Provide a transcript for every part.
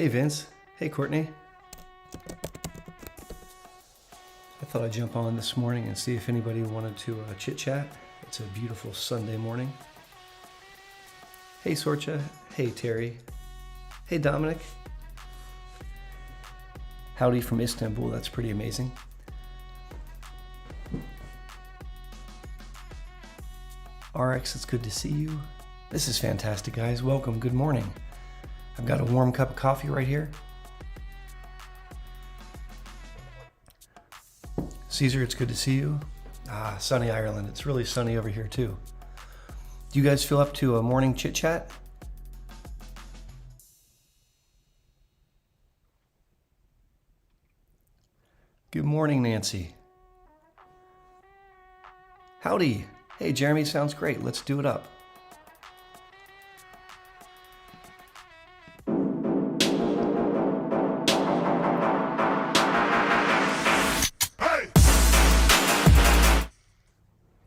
Hey Vince. Hey Courtney. I thought I'd jump on this morning and see if anybody wanted to chit chat. It's a beautiful Sunday morning. Hey Sorcha. Hey Terry. Hey Dominic. Howdy from Istanbul. That's pretty amazing. RX, it's good to see you. This is fantastic, guys. Welcome. Good morning. I've got a warm cup of coffee right here. Caesar, it's good to see you. Sunny Ireland. It's really sunny over here too. Do you guys feel up to a morning chit chat? Good morning, Nancy. Howdy. Hey, Jeremy, sounds great. Let's do it up.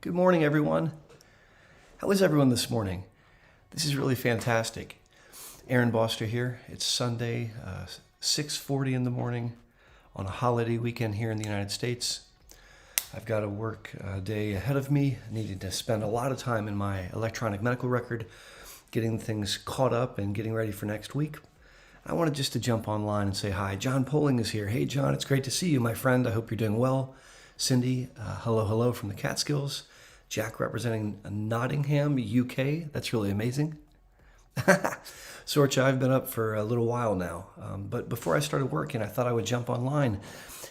Good morning, everyone. How is everyone this morning? This is really fantastic. Aaron Boster here. It's Sunday, 6:40 in the morning on a holiday weekend here in the United States. I've got a work day ahead of me, needing to spend a lot of time in my electronic medical record, getting things caught up and getting ready for next week. I wanted just to jump online and say hi. John Poling is here. Hey, John, it's great to see you, my friend. I hope you're doing well. Cindy, hello from the Catskills. Jack representing Nottingham, UK. That's really amazing. Sorcha, I've been up for a little while now, but before I started working, I thought I would jump online,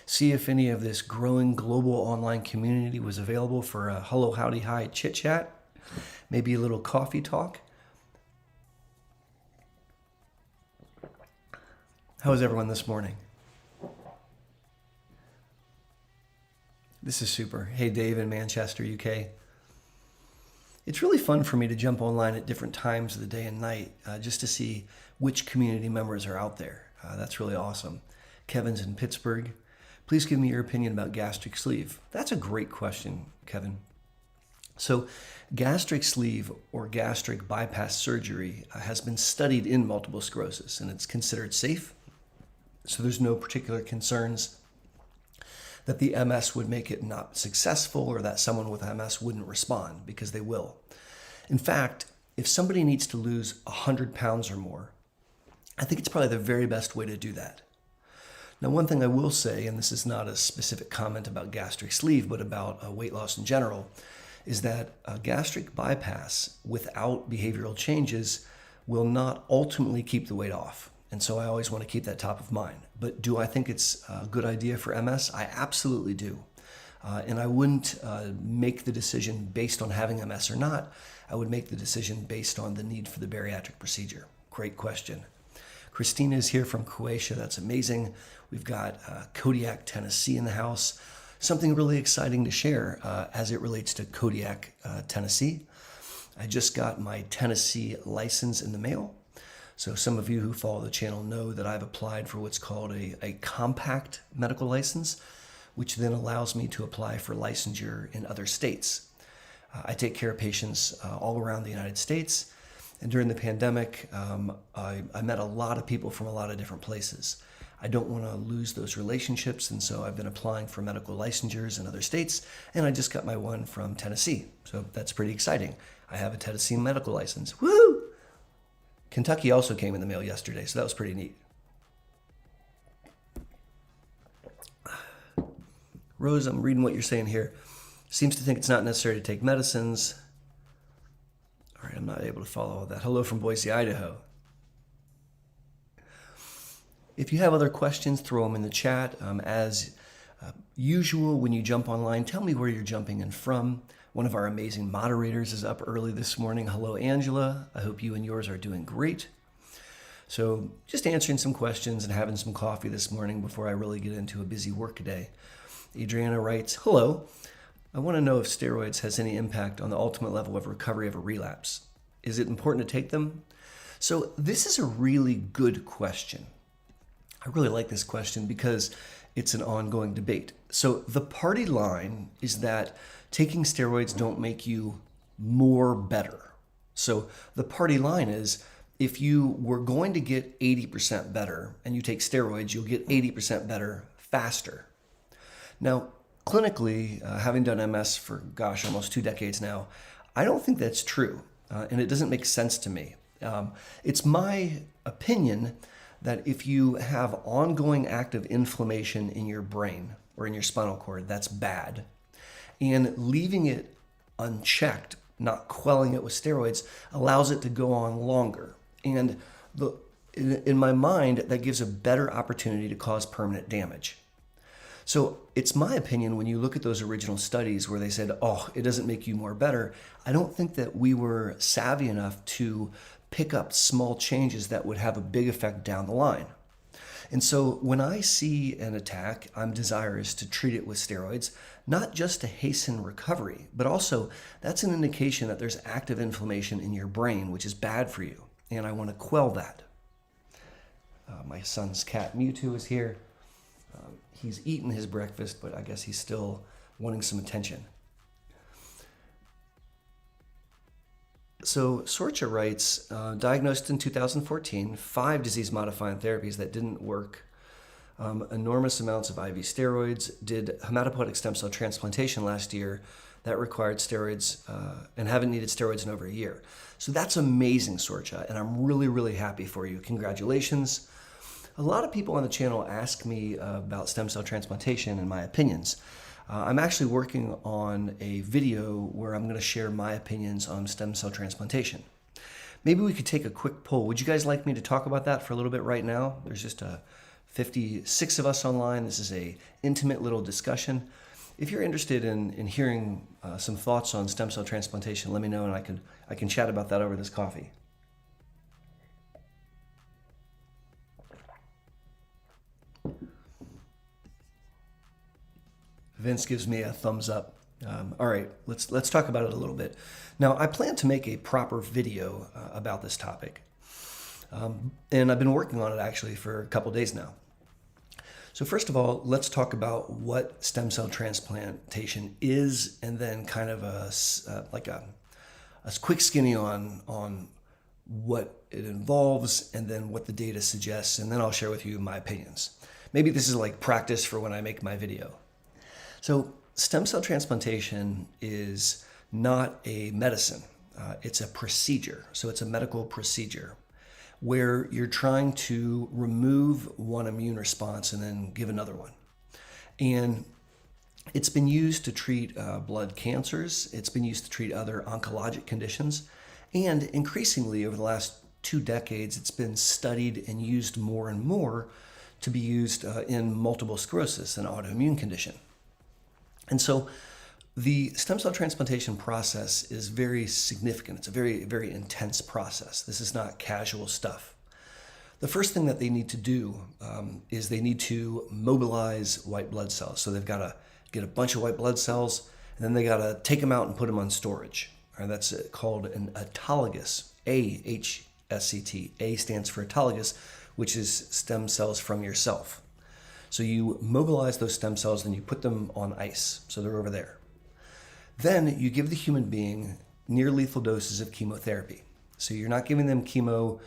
see if any of this growing global online community was available for a hello, howdy, hi chit chat, maybe a little coffee talk. How is everyone this morning? This is super. Hey, Dave in Manchester, UK. It's really fun for me to jump online at different times of the day and night just to see which community members are out there. That's really awesome. Kevin's in Pittsburgh. Please give me your opinion about gastric sleeve. That's a great question, Kevin. So gastric sleeve or gastric bypass surgery has been studied in multiple sclerosis and it's considered safe. So there's no particular concerns that the MS would make it not successful or that someone with MS wouldn't respond, because they will. In fact, if somebody needs to lose 100 pounds or more, I think it's probably the very best way to do that. Now, one thing I will say, and this is not a specific comment about gastric sleeve, but about weight loss in general, is that a gastric bypass without behavioral changes will not ultimately keep the weight off. And so I always want to keep that top of mind. But do I think it's a good idea for MS? I absolutely do. And I wouldn't make the decision based on having MS or not. I would make the decision based on the need for the bariatric procedure. Great question. Christina is here from Croatia. That's amazing. We've got Kodiak, Tennessee in the house. Something really exciting to share as it relates to Kodiak, Tennessee. I just got my Tennessee license in the mail. So some of you who follow the channel know that I've applied for what's called a compact medical license, which then allows me to apply for licensure in other states. I take care of patients all around the United States. And during the pandemic, I met a lot of people from a lot of different places. I don't want to lose those relationships, and so I've been applying for medical licensures in other states, and I just got my one from Tennessee. So that's pretty exciting. I have a Tennessee medical license. Woo! Kentucky also came in the mail yesterday, so that was pretty neat. Rose, I'm reading what you're saying here. Seems to think it's not necessary to take medicines. All right, I'm not able to follow all that. Hello from Boise, Idaho. If you have other questions, throw them in the chat. As usual, when you jump online, tell me where you're jumping in from. One of our amazing moderators is up early this morning. Hello, Angela. I hope you and yours are doing great. So just answering some questions and having some coffee this morning before I really get into a busy work day. Adriana writes, hello. I want to know if steroids has any impact on the ultimate level of recovery of a relapse. Is it important to take them? So this is a really good question. I really like this question because it's an ongoing debate. So the party line is that taking steroids don't make you more better. So the party line is, if you were going to get 80% better and you take steroids, you'll get 80% better faster. Now, clinically, having done MS for, almost 2 decades now, I don't think that's true, and it doesn't make sense to me. It's my opinion that if you have ongoing active inflammation in your brain or in your spinal cord, that's bad. And leaving it unchecked, not quelling it with steroids, allows it to go on longer. And in my mind, that gives a better opportunity to cause permanent damage. So it's my opinion, when you look at those original studies where they said, oh, it doesn't make you more better, I don't think that we were savvy enough to pick up small changes that would have a big effect down the line. And so when I see an attack, I'm desirous to treat it with steroids, not just to hasten recovery, but also that's an indication that there's active inflammation in your brain, which is bad for you. And I want to quell that. My son's cat Mewtwo is here. He's eaten his breakfast, but I guess he's still wanting some attention. So Sorcha writes, diagnosed in 2014, 5 disease-modifying therapies that didn't work, enormous amounts of IV steroids, did hematopoietic stem cell transplantation last year that required steroids and haven't needed steroids in over a year. So that's amazing, Sorcha, and I'm really, really happy for you. Congratulations. A lot of people on the channel ask me about stem cell transplantation and my opinions. I'm actually working on a video where I'm going to share my opinions on stem cell transplantation. Maybe we could take a quick poll. Would you guys like me to talk about that for a little bit right now? There's just 56 of us online. This is a intimate little discussion. If you're interested in hearing some thoughts on stem cell transplantation, let me know, and I can chat about that over this coffee. Vince gives me a thumbs up. All right, let's talk about it a little bit. Now, I plan to make a proper video about this topic, and I've been working on it actually for a couple days now. So first of all, let's talk about what stem cell transplantation is, and then kind of a quick skinny on what it involves, and then what the data suggests, and then I'll share with you my opinions. Maybe this is like practice for when I make my video. So stem cell transplantation is not a medicine. It's a procedure. So it's a medical procedure where you're trying to remove one immune response and then give another one. And it's been used to treat blood cancers. It's been used to treat other oncologic conditions. And increasingly over the last 2 decades, it's been studied and used more and more to be used in multiple sclerosis, an autoimmune condition. And so the stem cell transplantation process is very significant. It's a very, very intense process. This is not casual stuff. The first thing that they need to do is they need to mobilize white blood cells. So they've got to get a bunch of white blood cells, and then they got to take them out and put them on storage. And that's called an autologous, A-H-S-C-T. A stands for autologous, which is stem cells from yourself. So you mobilize those stem cells, then you put them on ice. So they're over there. Then you give the human being near lethal doses of chemotherapy. So you're not giving them chemo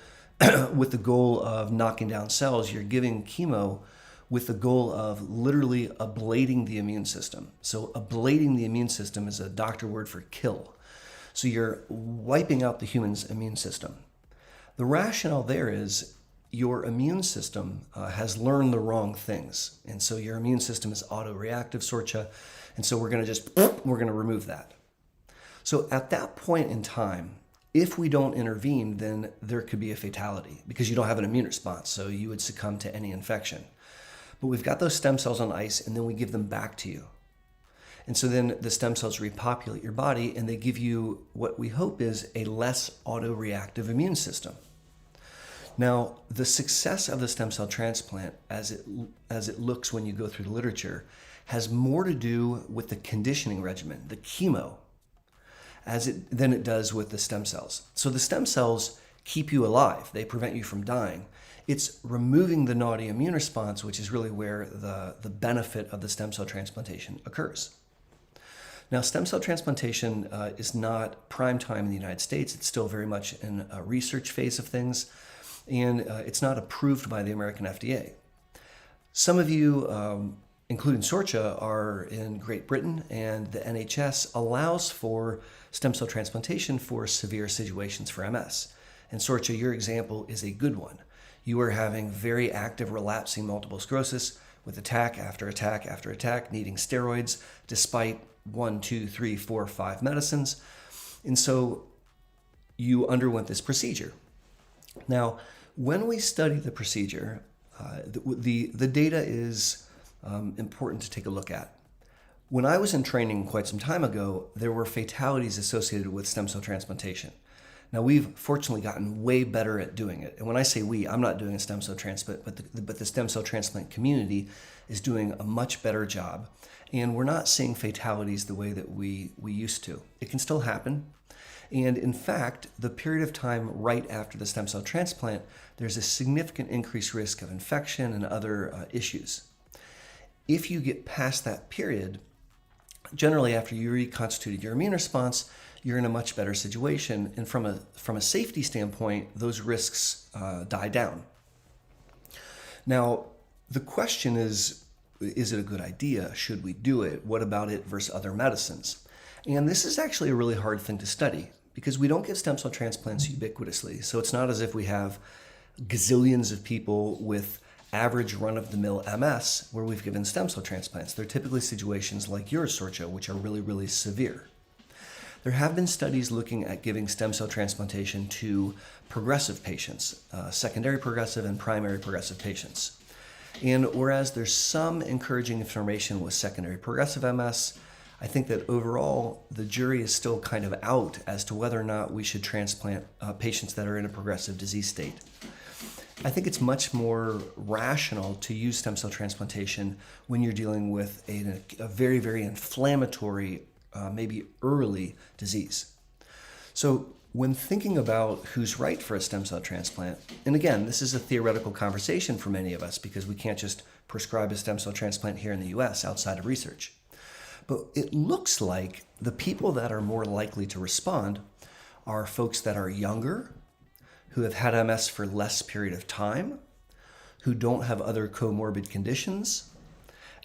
with the goal of knocking down cells. You're giving chemo with the goal of literally ablating the immune system. So ablating the immune system is a doctor word for kill. So you're wiping out the human's immune system. The rationale there is your immune system has learned the wrong things. And so your immune system is autoreactive, Sorcha. And so we're going to remove that. So at that point in time, if we don't intervene, then there could be a fatality because you don't have an immune response. So you would succumb to any infection. But we've got those stem cells on ice, and then we give them back to you. And so then the stem cells repopulate your body, and they give you what we hope is a less autoreactive immune system. Now, the success of the stem cell transplant, as it looks when you go through the literature, has more to do with the conditioning regimen, the chemo, than it does with the stem cells. So the stem cells keep you alive. They prevent you from dying. It's removing the naughty immune response, which is really where the benefit of the stem cell transplantation occurs. Now, stem cell transplantation is not prime time in the United States. It's still very much in a research phase of things, and it's not approved by the American FDA. Some of you, including Sorcha, are in Great Britain, and the NHS allows for stem cell transplantation for severe situations for MS. And Sorcha, your example is a good one. You are having very active relapsing multiple sclerosis with attack after attack after attack, needing steroids despite 1, 2, 3, 4, 5 medicines. And so you underwent this procedure. Now, when we study the procedure, the data is important to take a look at. When I was in training quite some time ago, there were fatalities associated with stem cell transplantation. Now, we've fortunately gotten way better at doing it. And when I say we, I'm not doing a stem cell transplant, but the stem cell transplant community is doing a much better job. And we're not seeing fatalities the way that we used to. It can still happen. And in fact, the period of time right after the stem cell transplant, there's a significant increased risk of infection and other issues. If you get past that period, generally after you reconstituted your immune response, you're in a much better situation. And from a safety standpoint, those risks die down. Now, the question is it a good idea? Should we do it? What about it versus other medicines? And this is actually a really hard thing to study because we don't give stem cell transplants ubiquitously. So it's not as if we have gazillions of people with average run-of-the-mill MS where we've given stem cell transplants. They're typically situations like yours, Sorcha, which are really, really severe. There have been studies looking at giving stem cell transplantation to progressive patients, secondary progressive and primary progressive patients. And whereas there's some encouraging information with secondary progressive MS, I think that overall the jury is still kind of out as to whether or not we should transplant patients that are in a progressive disease state. I think it's much more rational to use stem cell transplantation when you're dealing with a very, very inflammatory, maybe early disease. So when thinking about who's right for a stem cell transplant, and again, this is a theoretical conversation for many of us because we can't just prescribe a stem cell transplant here in the US outside of research. But it looks like the people that are more likely to respond are folks that are younger, who have had MS for less period of time, who don't have other comorbid conditions,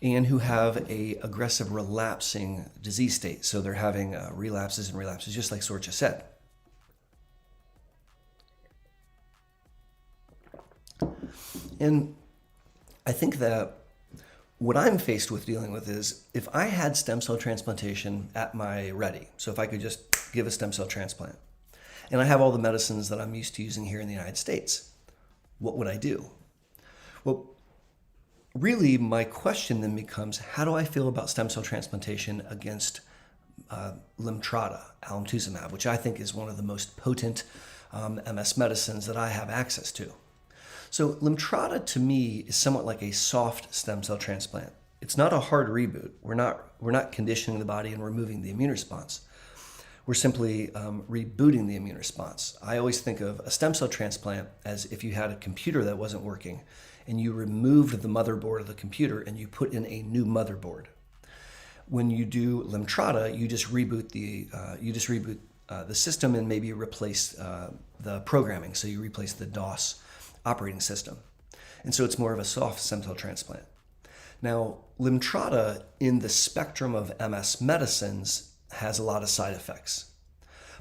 and who have a aggressive relapsing disease state. So they're having relapses, just like Sorcha said. And I think that what I'm faced with dealing with is if I had stem cell transplantation at my ready, so if I could just give a stem cell transplant, and I have all the medicines that I'm used to using here in the United States, what would I do? Well, really, my question then becomes, how do I feel about stem cell transplantation against Lemtrada, alemtuzumab, which I think is one of the most potent MS medicines that I have access to. So Lemtrada to me is somewhat like a soft stem cell transplant. It's not a hard reboot. We're not conditioning the body and removing the immune response. We're simply rebooting the immune response. I always think of a stem cell transplant as if you had a computer that wasn't working and you removed the motherboard of the computer and you put in a new motherboard. When you do Lemtrada, you just reboot the system and maybe replace the programming. So you replace the DOS operating system. And so it's more of a soft stem cell transplant. Now, Lemtrada in the spectrum of MS medicines has a lot of side effects,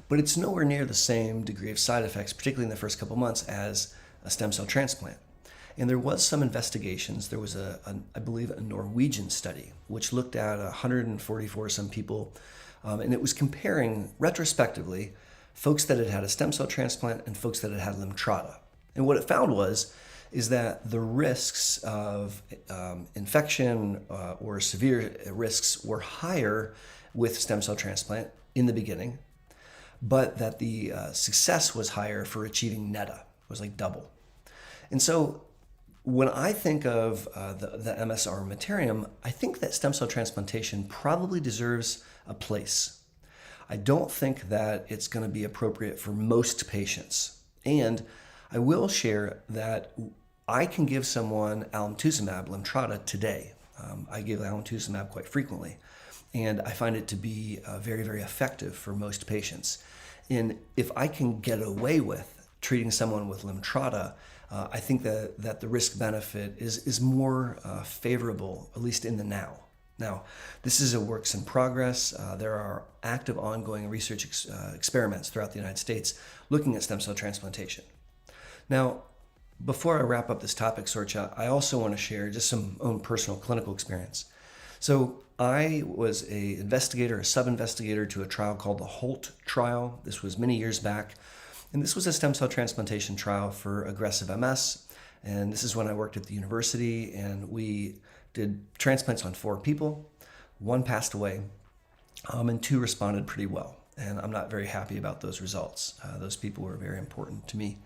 but it's nowhere near the same degree of side effects, particularly in the first couple months, as a stem cell transplant. And there was some investigations. There was I believe a Norwegian study which looked at 144 some people, and it was comparing retrospectively folks that had had a stem cell transplant and folks that had had Lemtrada. And what it found is that the risks of infection or severe risks were higher with stem cell transplant in the beginning, but that the success was higher for achieving NETA. It was like double. And so when I think of the MS armamentarium, I think that stem cell transplantation probably deserves a place. I don't think that it's going to be appropriate for most patients. And I will share that I can give someone alemtuzumab, Lemtrada, today. I give alemtuzumab quite frequently. And I find it to be very, very effective for most patients. And if I can get away with treating someone with Limtrada, I think that the risk-benefit is more favorable, at least in the now. Now, this is a works in progress. There are active ongoing research experiments throughout the United States looking at stem cell transplantation. Now, before I wrap up this topic, Sorcha, I also want to share just some own personal clinical experience. So I was a sub-investigator to a trial called the HOLT trial. This was many years back. And this was a stem cell transplantation trial for aggressive MS. And this is when I worked at the university, and we did transplants on 4 people. 1 passed away, and 2 responded pretty well. And I'm not very happy about those results. Those people were very important to me.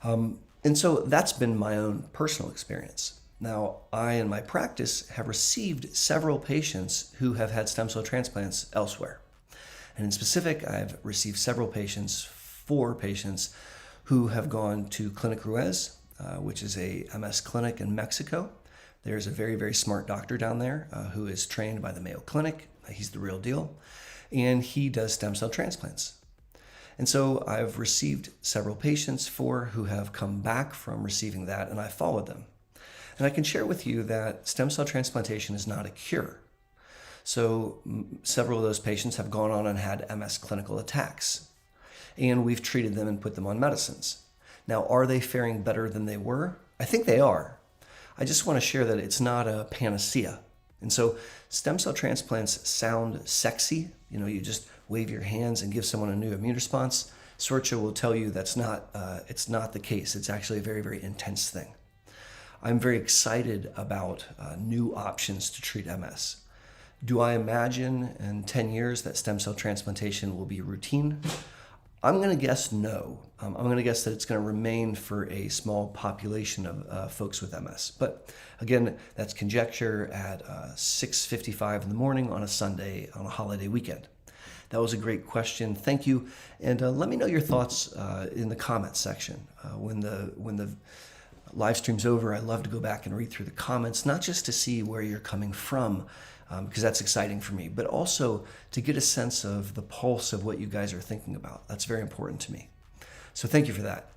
And so that's been my own personal experience. Now, I, in my practice, have received several patients who have had stem cell transplants elsewhere. And in specific, I've received several patients, 4 patients, who have gone to Clinic Ruiz, which is a MS clinic in Mexico. There's a very, very smart doctor down there who is trained by the Mayo Clinic. He's the real deal. And he does stem cell transplants. And so I've received several patients, 4 who have come back from receiving that, and I followed them. And I can share with you that stem cell transplantation is not a cure. So several of those patients have gone on and had MS clinical attacks. And we've treated them and put them on medicines. Now, are they faring better than they were? I think they are. I just want to share that it's not a panacea. And so stem cell transplants sound sexy. You know, you just wave your hands and give someone a new immune response. Sorcha will tell you that's not, it's not the case. It's actually a very, very intense thing. I'm very excited about new options to treat MS. Do I imagine in 10 years that stem cell transplantation will be routine? I'm going to guess no. I'm going to guess that it's going to remain for a small population of folks with MS. But again, that's conjecture at 6:55 in the morning on a Sunday on a holiday weekend. That was a great question. Thank you. And let me know your thoughts in the comments section. When the live stream's over, I love to go back and read through the comments, not just to see where you're coming from, because that's exciting for me, but also to get a sense of the pulse of what you guys are thinking about. That's very important to me. So thank you for that.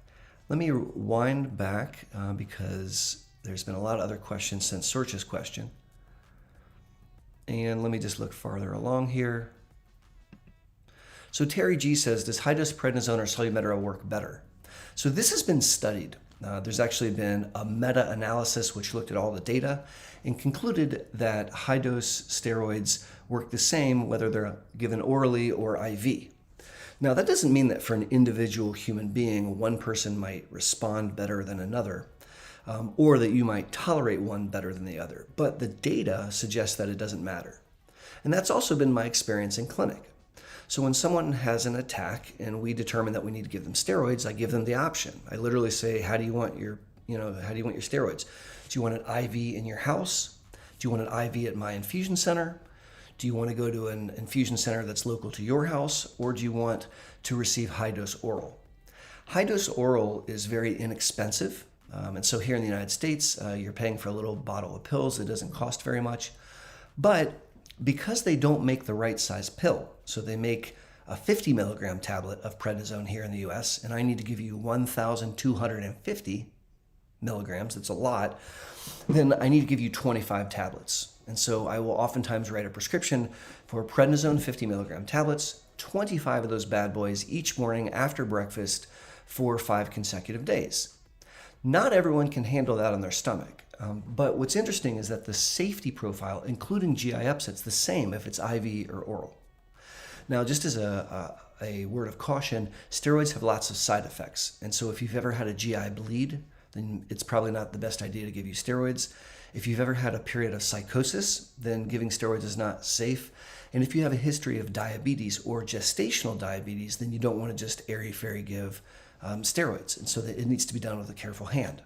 Let me wind back because there's been a lot of other questions since Sorcha's question. And let me just look farther along here. So Terry G says, does high-dose prednisone or Solumetra work better? So this has been studied. There's actually been a meta-analysis which looked at all the data and concluded that high-dose steroids work the same whether they're given orally or IV. Now, that doesn't mean that for an individual human being, one person might respond better than another, or that you might tolerate one better than the other. But the data suggests that it doesn't matter. And that's also been my experience in clinic. So when someone has an attack and we determine that we need to give them steroids, I give them the option. I literally say, how do you want your steroids? Do you want an IV in your house? Do you want an IV at my infusion center? Do you want to go to an infusion center that's local to your house? Or do you want to receive high-dose oral? High-dose oral is very inexpensive. And so here in the United States, you're paying for a little bottle of pills. It doesn't cost very much. But because they don't make the right size pill, so they make a 50 milligram tablet of prednisone here in the US, and I need to give you 1,250 milligrams, that's a lot, then I need to give you 25 tablets. And so I will oftentimes write a prescription for prednisone 50 milligram tablets, 25 of those bad boys each morning after breakfast for 5 consecutive days. Not everyone can handle that on their stomach. But what's interesting is that the safety profile, including GI upset's the same if it's IV or oral. Now, just as a word of caution, steroids have lots of side effects. And so if you've ever had a GI bleed, then it's probably not the best idea to give you steroids. If you've ever had a period of psychosis, then giving steroids is not safe. And if you have a history of diabetes or gestational diabetes, then you don't want to just airy-fairy give steroids. And so that it needs to be done with a careful hand.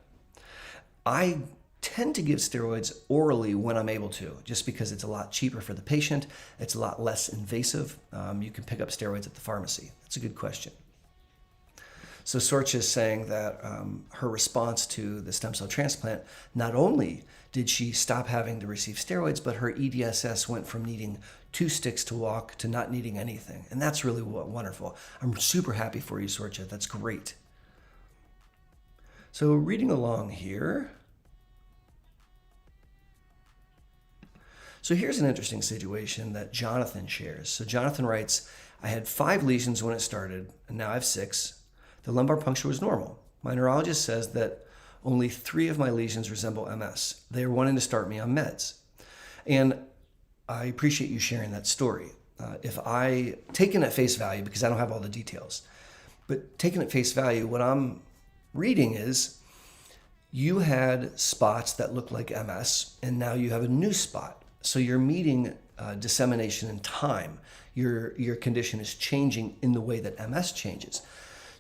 I tend to give steroids orally when I'm able to, just because it's a lot cheaper for the patient. It's a lot less invasive. You can pick up steroids at the pharmacy. That's a good question. So Sorcha is saying that her response to the stem cell transplant, not only did she stop having to receive steroids, but her EDSS went from needing 2 sticks to walk to not needing anything. And that's really wonderful. I'm super happy for you, Sorcha. That's great. So reading along here. So here's an interesting situation that Jonathan shares. So Jonathan writes, I had 5 lesions when it started, and now I have 6. The lumbar puncture was normal. My neurologist says that only 3 of my lesions resemble MS. They are wanting to start me on meds. And I appreciate you sharing that story. If I, taken at face value, because I don't have all the details, but taken at face value, what I'm reading is you had spots that look like MS, and now you have a new spot. So you're meeting dissemination in time. Your condition is changing in the way that MS changes.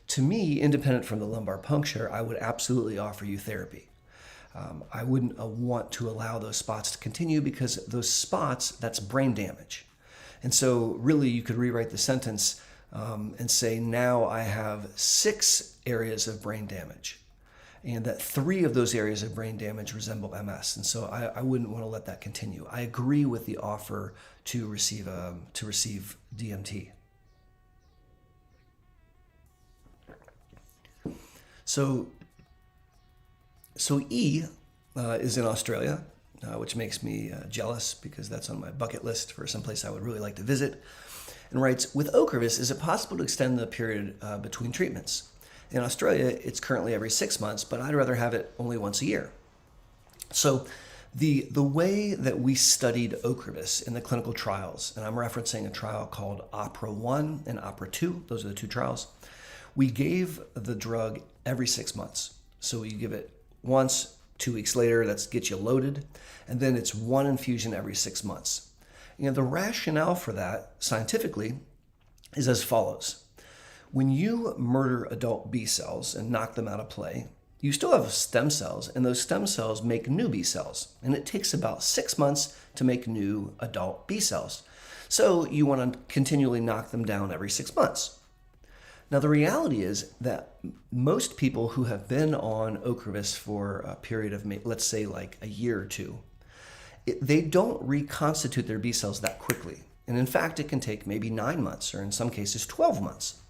To me, independent from the lumbar puncture, I would absolutely offer you therapy. I wouldn't want to allow those spots to continue because those spots, that's brain damage. And so really you could rewrite the sentence and say, now I have 6 areas of brain damage, and that 3 of those areas of brain damage resemble MS. And so I wouldn't want to let that continue. I agree with the offer to receive DMT. So E is in Australia, which makes me jealous because that's on my bucket list for someplace I would really like to visit, and writes, with Ocrevus, is it possible to extend the period between treatments? In Australia, it's currently every 6 months, but I'd rather have it only once a year. So the way that we studied Ocrevus in the clinical trials, and I'm referencing a trial called Opera-1 and Opera-2, those are the 2 trials, we gave the drug every 6 months. So you give it once, 2 weeks later, that gets you loaded, and then it's 1 infusion every 6 months. You know, the rationale for that, scientifically, is as follows. When you murder adult B cells and knock them out of play, you still have stem cells, and those stem cells make new B cells, and it takes about 6 months to make new adult B cells. So you want to continually knock them down every 6 months. Now, the reality is that most people who have been on Ocrevus for a period of, let's say, like a year or 2, they don't reconstitute their B cells that quickly. And in fact, it can take maybe 9 months, or in some cases, 12 months.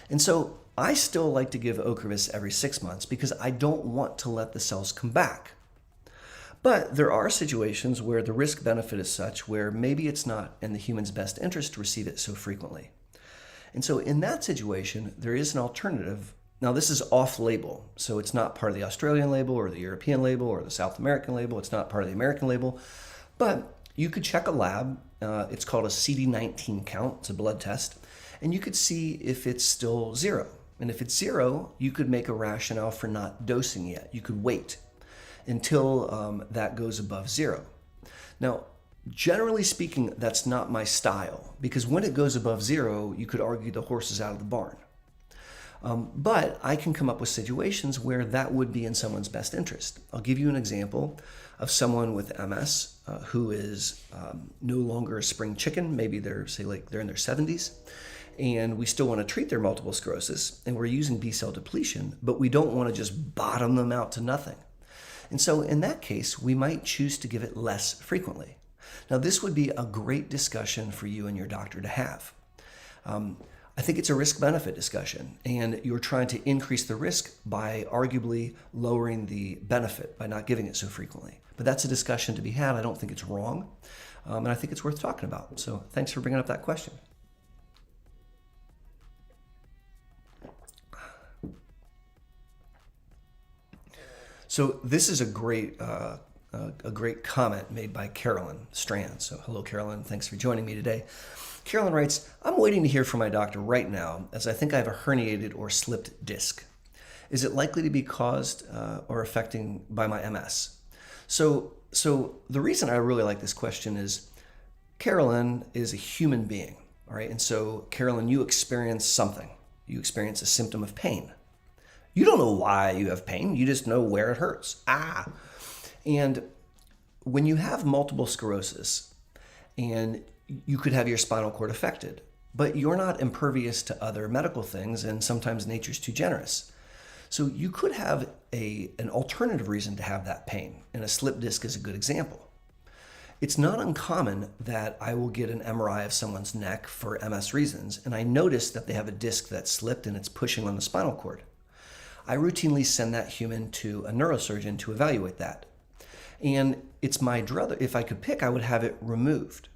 And so I still like to give Ocrevus every 6 months because I don't want to let the cells come back. But there are situations where the risk-benefit is such where maybe it's not in the human's best interest to receive it so frequently. And so in that situation, there is an alternative. Now, this is off-label, so it's not part of the Australian label or the European label or the South American label. It's not part of the American label. But you could check a lab. It's called a CD19 count. It's a blood test. And you could see if it's still 0. And if it's 0, you could make a rationale for not dosing yet. You could wait until that goes above 0. Now, generally speaking, that's not my style, because when it goes above 0, you could argue the horse is out of the barn. But I can come up with situations where that would be in someone's best interest. I'll give you an example of someone with MS who is no longer a spring chicken. Maybe they're, say, like they're in their 70s, and we still want to treat their multiple sclerosis, and we're using B-cell depletion, but we don't want to just bottom them out to nothing. And so in that case, we might choose to give it less frequently. Now, this would be a great discussion for you and your doctor to have. I think it's a risk-benefit discussion, and you're trying to increase the risk by arguably lowering the benefit by not giving it so frequently. But that's a discussion to be had. I don't think it's wrong, and I think it's worth talking about. So thanks for bringing up that question. So this is a great comment made by Carolyn Strand. So hello, Carolyn. Thanks for joining me today. Carolyn writes, I'm waiting to hear from my doctor right now as I think I have a herniated or slipped disc. Is it likely to be caused or affecting by my MS? So the reason I really like this question is Carolyn is a human being, all right? And so Carolyn, you experience something. You experience a symptom of pain. You don't know why you have pain. You just know where it hurts. And when you have multiple sclerosis and you could have your spinal cord affected, but you're not impervious to other medical things, and sometimes nature's too generous. So you could have an alternative reason to have that pain, and a slip disc is a good example. It's not uncommon that I will get an MRI of someone's neck for MS reasons, and I notice that they have a disc that's slipped and it's pushing on the spinal cord. I routinely send that human to a neurosurgeon to evaluate that. And it's my drug. If I could pick, I would have it removed.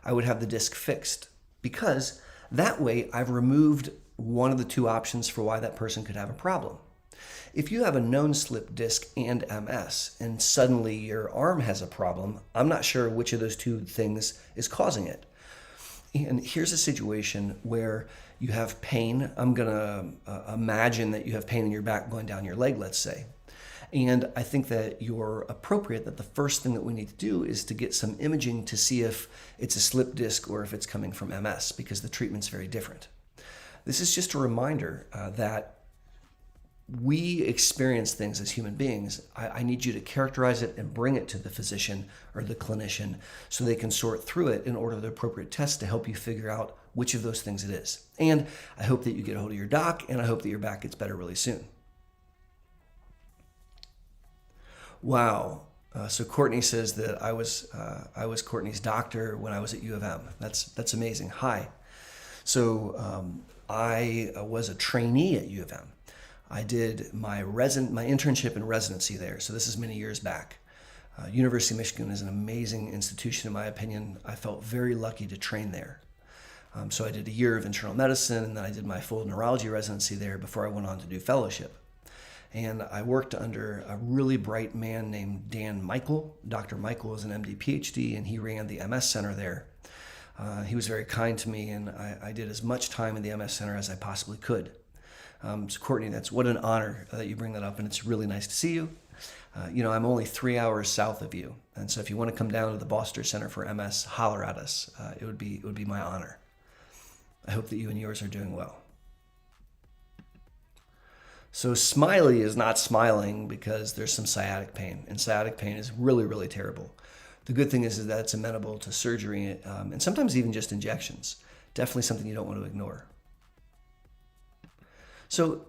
I would have the disc fixed, because that way I've removed one of the two options for why that person could have a problem. If you have a known slip disc and MS, and suddenly your arm has a problem, I'm not sure which of those two things is causing it. And here's a situation where you have pain. I'm going to imagine that you have pain in your back going down your leg, let's say. And I think that you're appropriate that the first thing that we need to do is to get some imaging to see if it's a slip disc or if it's coming from MS, because the treatment's very different. This is just a reminder that we experience things as human beings. I need you to characterize it and bring it to the physician or the clinician so they can sort through it and order the appropriate tests to help you figure out which of those things it is. And I hope that you get a hold of your doc, and I hope that your back gets better really soon. Wow. So Courtney says that I was Courtney's doctor when I was at U of M. That's amazing. Hi. So I was a trainee at U of M. I did my internship and residency there. So this is many years back. University of Michigan is an amazing institution, in my opinion. I felt very lucky to train there. So I did a year of internal medicine, and then I did my full neurology residency there before I went on to do fellowship. And I worked under a really bright man named Dan Michael. Dr. Michael is an MD, PhD, and he ran the MS Center there. He was very kind to me, and I did as much time in the MS Center as I possibly could. So Courtney, what an honor that you bring that up, and it's really nice to see you. I'm only 3 hours south of you, and so if you want to come down to the Boster Center for MS, holler at us. It would be my honor. I hope that you and yours are doing well. So Smiley is not smiling because there's some sciatic pain, and sciatic pain is really, really terrible. The good thing is that it's amenable to surgery, and sometimes even just injections. Definitely something you don't want to ignore. So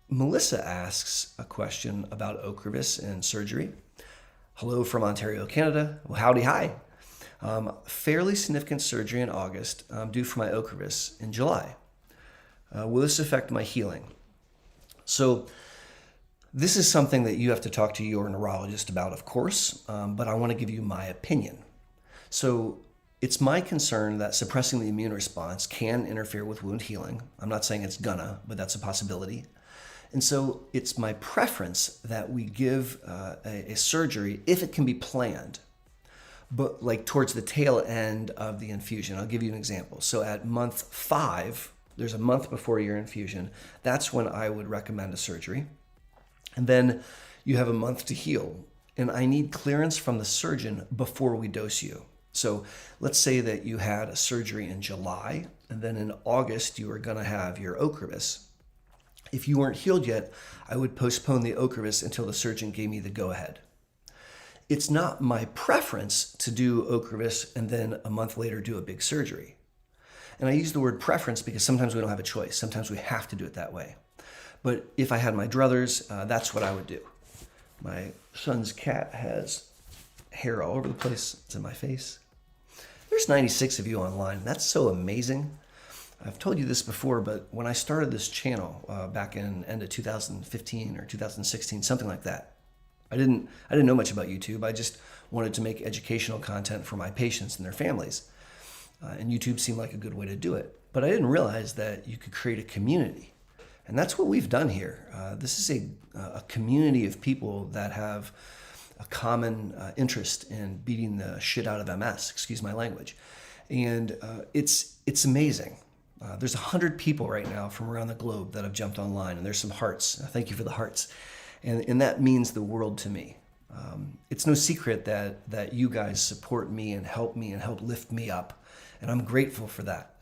Melissa asks a question about Ocrevus and surgery. Hello from Ontario, Canada. Well, howdy, hi. Fairly significant surgery in August, due for my Ocrevus in July. Will this affect my healing? So this is something that you have to talk to your neurologist about, of course, but I want to give you my opinion. So it's my concern that suppressing the immune response can interfere with wound healing. I'm not saying it's gonna, but that's a possibility. And so it's my preference that we give a surgery if it can be planned, but like towards the tail end of the infusion. I'll give you an example. So at month 5, there's a month before your infusion. That's when I would recommend a surgery. And then you have a month to heal. And I need clearance from the surgeon before we dose you. So let's say that you had a surgery in July, and then in August you were going to have your Ocrevus. If you weren't healed yet, I would postpone the Ocrevus until the surgeon gave me the go-ahead. It's not my preference to do Ocrevus and then a month later do a big surgery. And I use the word preference because sometimes we don't have a choice. Sometimes we have to do it that way. But if I had my druthers, that's what I would do. My son's cat has hair all over the place. It's in my face. There's 96 of you online. That's so amazing. I've told you this before, but when I started this channel back in end of 2015 or 2016, something like that, I didn't know much about YouTube. I just wanted to make educational content for my patients and their families. And YouTube seemed like a good way to do it. But I didn't realize that you could create a community. And that's what we've done here. This is a community of people that have a common interest in beating the shit out of MS, excuse my language. And it's amazing. There's 100 people right now from around the globe that have jumped online, and there's some hearts. Thank you for the hearts. And that means the world to me. It's no secret that you guys support me and help lift me up. And I'm grateful for that.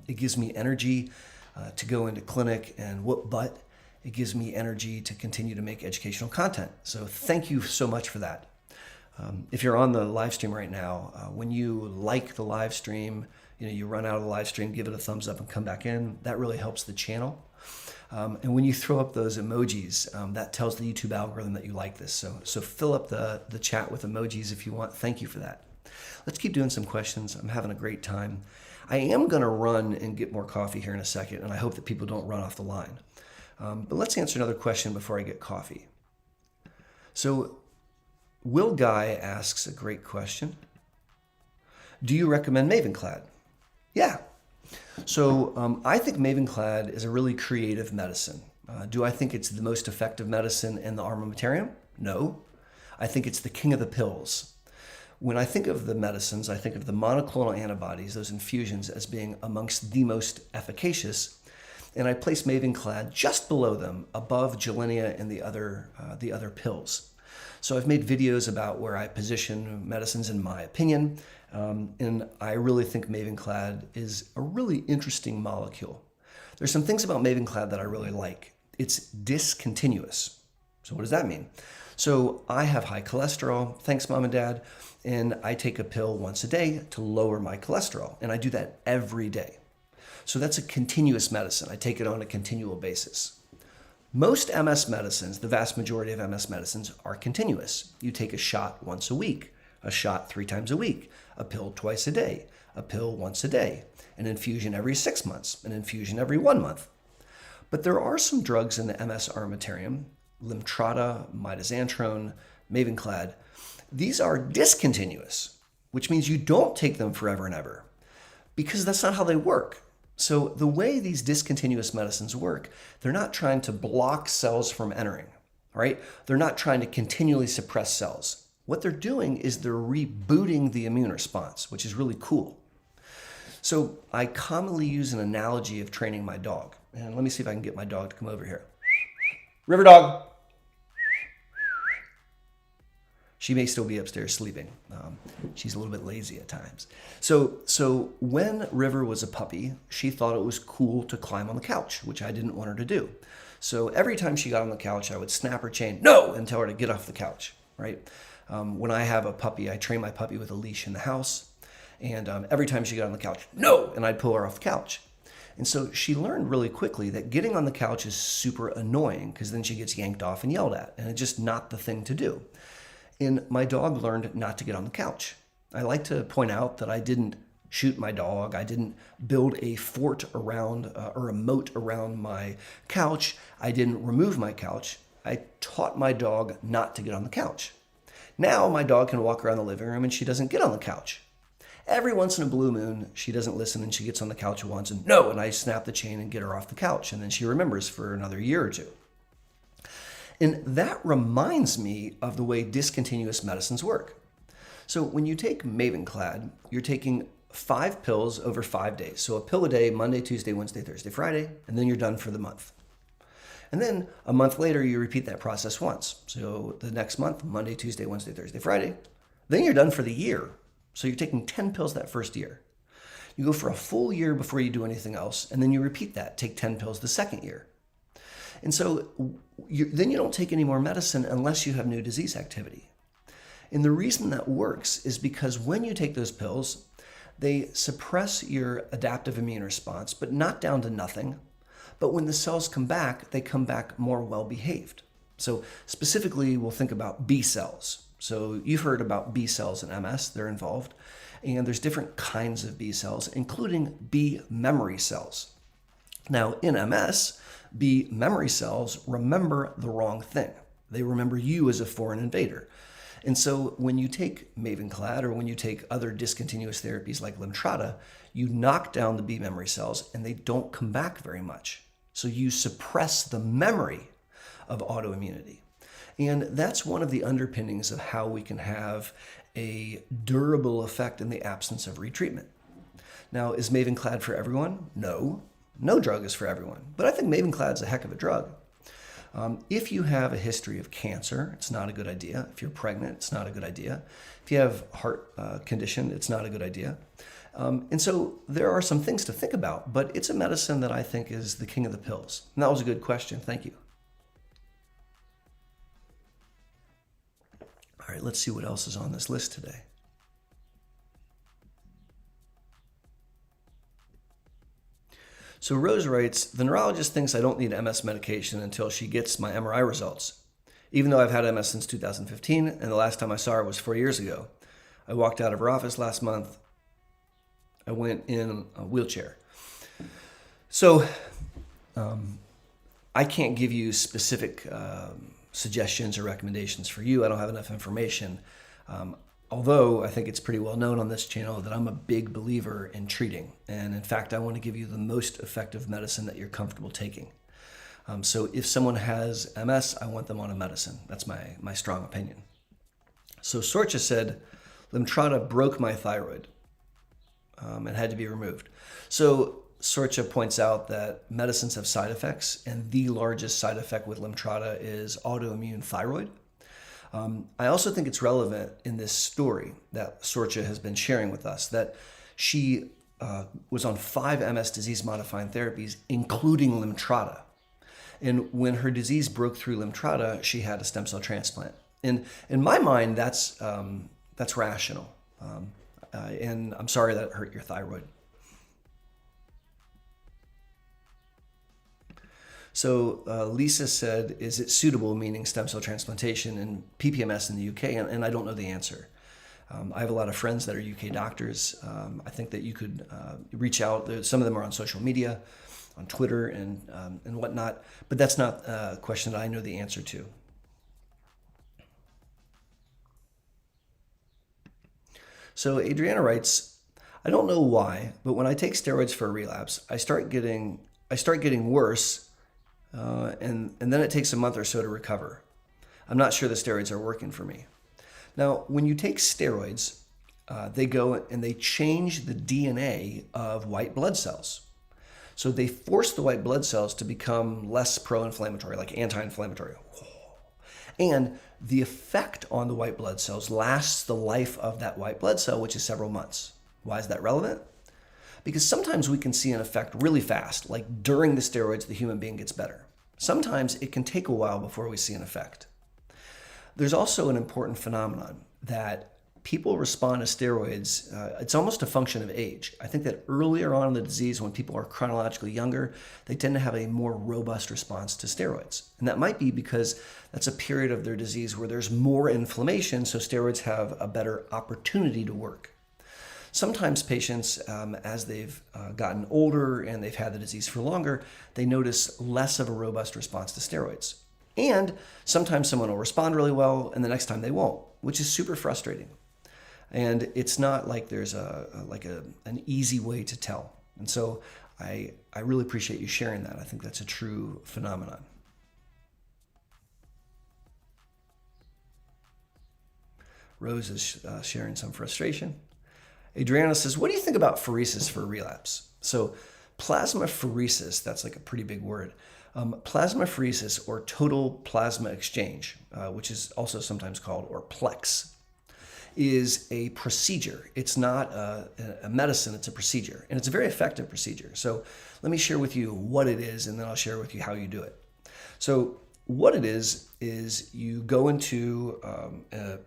It gives me energy to go into clinic and whoop butt. It gives me energy to continue to make educational content. So thank you so much for that. If you're on the live stream right now, when you like the live stream, You run out of the live stream, give it a thumbs up and come back in. That really helps the channel. And when you throw up those emojis, that tells the YouTube algorithm that you like this. So fill up the chat with emojis if you want. Thank you for that. Let's keep doing some questions. I'm having a great time. I am going to run and get more coffee here in a second, and I hope that people don't run off the line. But let's answer another question before I get coffee. So Will Guy asks a great question. Do you recommend Mavenclad? Yeah. So I think Mavenclad is a really creative medicine. Do I think it's the most effective medicine in the armamentarium? No. I think it's the king of the pills. When I think of the medicines, I think of the monoclonal antibodies, those infusions, as being amongst the most efficacious. And I place Mavenclad just below them, above Gilenya and the other pills. So I've made videos about where I position medicines in my opinion, and I really think Mavenclad is a really interesting molecule. There's some things about Mavenclad that I really like. It's discontinuous. So what does that mean? So I have high cholesterol, thanks Mom and Dad, and I take a pill once a day to lower my cholesterol, and I do that every day. So that's a continuous medicine. I take it on a continual basis. Most MS medicines, the vast majority of MS medicines, are continuous. You take a shot once a week, a shot 3 times a week, a pill twice a day, a pill once a day, an infusion every 6 months, an infusion every 1 month. But there are some drugs in the MS armamentarium, Limtrada, mitoxantrone, Mavenclad. These are discontinuous, which means you don't take them forever and ever, because that's not how they work. So the way these discontinuous medicines work, they're not trying to block cells from entering, right? They're not trying to continually suppress cells. What they're doing is they're rebooting the immune response, which is really cool. So I commonly use an analogy of training my dog. And let me see if I can get my dog to come over here. River dog. She may still be upstairs sleeping. She's a little bit lazy at times. So when River was a puppy, she thought it was cool to climb on the couch, which I didn't want her to do. So every time she got on the couch, I would snap her chain, no, and tell her to get off the couch, right? When I have a puppy, I train my puppy with a leash in the house. And every time she got on the couch, no, and I'd pull her off the couch. And so she learned really quickly that getting on the couch is super annoying because then she gets yanked off and yelled at, and it's just not the thing to do. And my dog learned not to get on the couch. I like to point out that I didn't shoot my dog. I didn't build a fort around or a moat around my couch. I didn't remove my couch. I taught my dog not to get on the couch. Now my dog can walk around the living room and she doesn't get on the couch. Every once in a blue moon, she doesn't listen and she gets on the couch once and no, and I snap the chain and get her off the couch. And then she remembers for another year or two. And that reminds me of the way discontinuous medicines work. So when you take Mavenclad, you're taking 5 pills over 5 days. So a pill a day, Monday, Tuesday, Wednesday, Thursday, Friday, and then you're done for the month. And then a month later, you repeat that process once. So the next month, Monday, Tuesday, Wednesday, Thursday, Friday, then you're done for the year. So you're taking 10 pills that first year. You go for a full year before you do anything else, and then you repeat that, take 10 pills the second year. And so then you don't take any more medicine unless you have new disease activity. And the reason that works is because when you take those pills, they suppress your adaptive immune response, but not down to nothing. But when the cells come back, they come back more well-behaved. So specifically, we'll think about B cells. So you've heard about B cells in MS, they're involved. And there's different kinds of B cells, including B memory cells. Now, in MS, B memory cells remember the wrong thing. They remember you as a foreign invader. And so when you take Mavenclad or when you take other discontinuous therapies like Limtrada, you knock down the B memory cells and they don't come back very much. So you suppress the memory of autoimmunity. And that's one of the underpinnings of how we can have a durable effect in the absence of retreatment. Now, is Mavenclad for everyone? No. No drug is for everyone, but I think Mavenclad's a heck of a drug. If you have a history of cancer, it's not a good idea. If you're pregnant, it's not a good idea. If you have heart condition, it's not a good idea. And so there are some things to think about, but it's a medicine that I think is the king of the pills. And that was a good question. Thank you. All right, let's see what else is on this list today. So Rose writes, the neurologist thinks I don't need MS medication until she gets my MRI results, even though I've had MS since 2015, and the last time I saw her was 4 years ago. I walked out of her office last month. I went in a wheelchair. So I can't give you specific suggestions or recommendations for you. I don't have enough information. Although I think it's pretty well known on this channel that I'm a big believer in treating. And in fact, I want to give you the most effective medicine that you're comfortable taking. So if someone has MS, I want them on a medicine. That's my strong opinion. So Sorcha said, Lemtrada broke my thyroid and had to be removed. So Sorcha points out that medicines have side effects, and the largest side effect with Lemtrada is autoimmune thyroid. I also think it's relevant in this story that Sorcha has been sharing with us that she was on 5 MS disease-modifying therapies, including Lemtrada. And when her disease broke through Lemtrada, she had a stem cell transplant. And in my mind, that's rational. And I'm sorry that it hurt your thyroid. So Lisa said, is it suitable, meaning stem cell transplantation and PPMS in the UK? And I don't know the answer. I have a lot of friends that are UK doctors. I think that you could reach out. Some of them are on social media, on Twitter and whatnot. But that's not a question that I know the answer to. So Adriana writes, I don't know why, but when I take steroids for a relapse, I start getting worse. And then it takes a month or so to recover. I'm not sure the steroids are working for me. Now, when you take steroids, they go and they change the DNA of white blood cells. So they force the white blood cells to become less pro-inflammatory, like anti-inflammatory. And the effect on the white blood cells lasts the life of that white blood cell, which is several months. Why is that relevant? Because sometimes we can see an effect really fast, like during the steroids, the human being gets better. Sometimes it can take a while before we see an effect. There's also an important phenomenon that people respond to steroids. It's almost a function of age. I think that earlier on in the disease, when people are chronologically younger, they tend to have a more robust response to steroids. And that might be because that's a period of their disease where there's more inflammation, so steroids have a better opportunity to work. Sometimes patients, as they've gotten older and they've had the disease for longer, they notice less of a robust response to steroids. And sometimes someone will respond really well and the next time they won't, which is super frustrating. And it's not like there's an easy way to tell. And so I really appreciate you sharing that. I think that's a true phenomenon. Rose is sharing some frustration. Adriana says, what do you think about pheresis for relapse? So plasmapheresis, that's like a pretty big word. Plasmapheresis, or total plasma exchange, which is also sometimes called, or PLEX, is a procedure. It's not a medicine, it's a procedure. And it's a very effective procedure. So let me share with you what it is, and then I'll share with you how you do it. So what it is you go into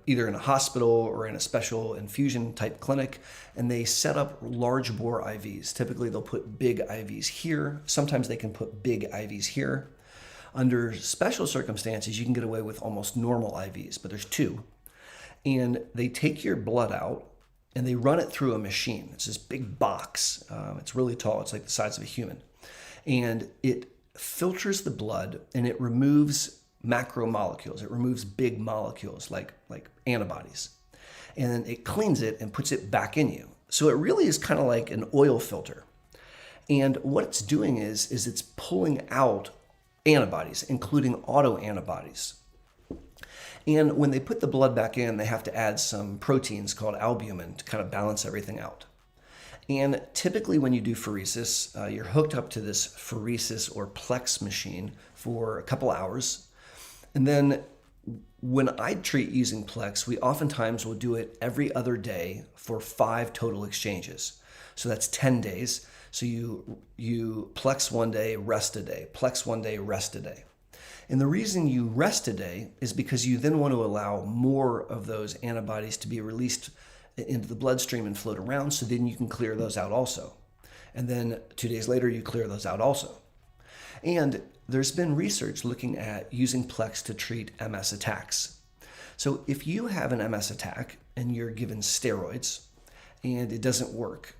either in a hospital or in a special infusion type clinic, and they set up large bore IVs. Typically they'll put big IVs here. Sometimes they can put big IVs here. Under special circumstances, you can get away with almost normal IVs, but there's 2. And they take your blood out and they run it through a machine. It's this big box. It's really tall. It's like the size of a human. And it filters the blood and it removes macromolecules. It removes big molecules like antibodies. And then it cleans it and puts it back in you. So it really is kind of like an oil filter. And what it's doing is it's pulling out antibodies, including autoantibodies. And when they put the blood back in, they have to add some proteins called albumin to kind of balance everything out. And typically when you do pheresis, you're hooked up to this pheresis or PLEX machine for a couple hours. And then when I treat using PLEX, we oftentimes will do it every other day for 5 total exchanges. So that's 10 days. So you PLEX one day, rest a day, PLEX one day, rest a day. And the reason you rest a day is because you then want to allow more of those antibodies to be released into the bloodstream and float around, so then you can clear those out also. And then 2 days later, you clear those out also. And there's been research looking at using Plex to treat MS attacks. So if you have an MS attack and you're given steroids and it doesn't work,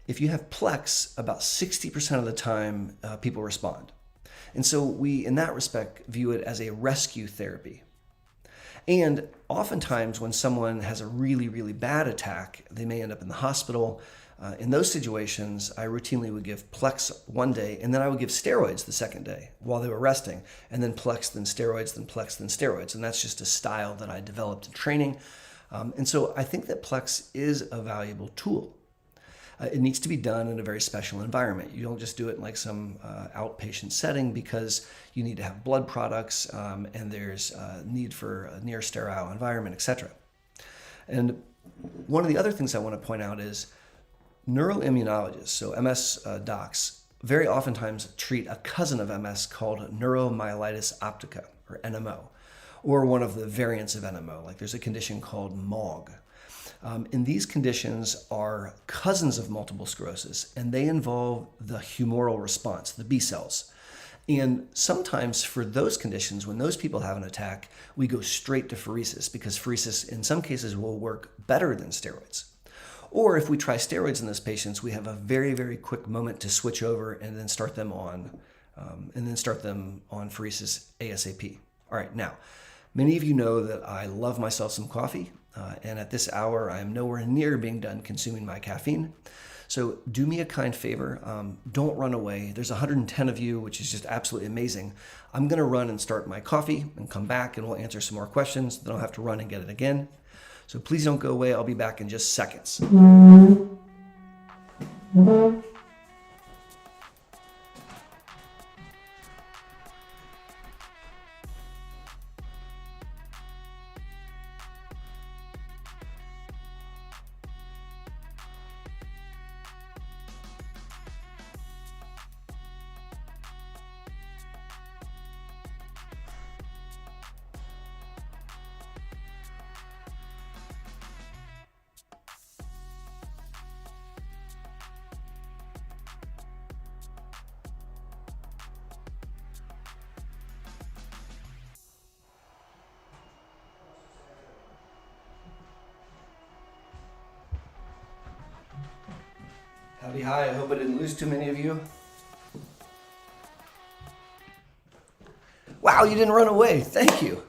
if you have Plex, about 60% of the time, people respond. And so we, in that respect, view it as a rescue therapy. And oftentimes when someone has a really, really bad attack, they may end up in the hospital. In those situations, I routinely would give Plex one day, and then I would give steroids the second day while they were resting, and then Plex, then steroids, then Plex, then steroids. And that's just a style that I developed in training. And so I think that Plex is a valuable tool. It needs to be done in a very special environment. You don't just do it in like some outpatient setting, because you need to have blood products and there's need for a near sterile environment, etc. And one of the other things I want to point out is neuroimmunologists, so MS docs, very oftentimes treat a cousin of MS called neuromyelitis optica, or NMO, or one of the variants of NMO. Like there's a condition called MOG. And these conditions are cousins of multiple sclerosis, and they involve the humoral response, the B cells. And sometimes for those conditions, when those people have an attack, we go straight to pheresis, because pheresis in some cases will work better than steroids. Or if we try steroids in those patients, we have a very, very quick moment to switch over and then start them on pheresis ASAP. All right, now, many of you know that I love myself some coffee. And at this hour, I am nowhere near being done consuming my caffeine. So do me a kind favor, don't run away. There's 110 of you, which is just absolutely amazing. I'm gonna run and start my coffee and come back and we'll answer some more questions. Then I'll have to run and get it again. So please don't go away. I'll be back in just seconds. Howdy, hi. I hope I didn't lose too many of you. Wow, you didn't run away. Thank you.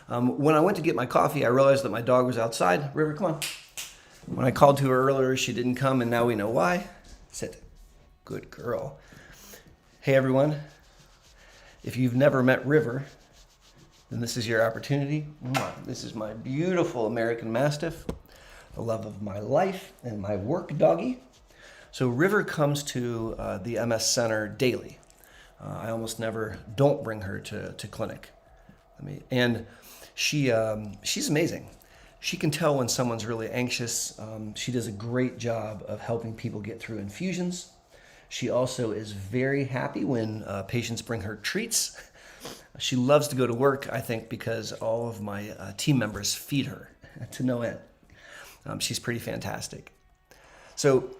When I went to get my coffee, I realized that my dog was outside. River, come on. When I called to her earlier, she didn't come, and now we know why. Sit. Good girl. Hey, everyone. If you've never met River, then this is your opportunity. This is my beautiful American Mastiff, the love of my life and my work doggy. So River comes to the MS Center daily. I almost never don't bring her to clinic. And she's amazing. She can tell when someone's really anxious. She does a great job of helping people get through infusions. She also is very happy when patients bring her treats. She loves to go to work, I think, because all of my team members feed her to no end. She's pretty fantastic. So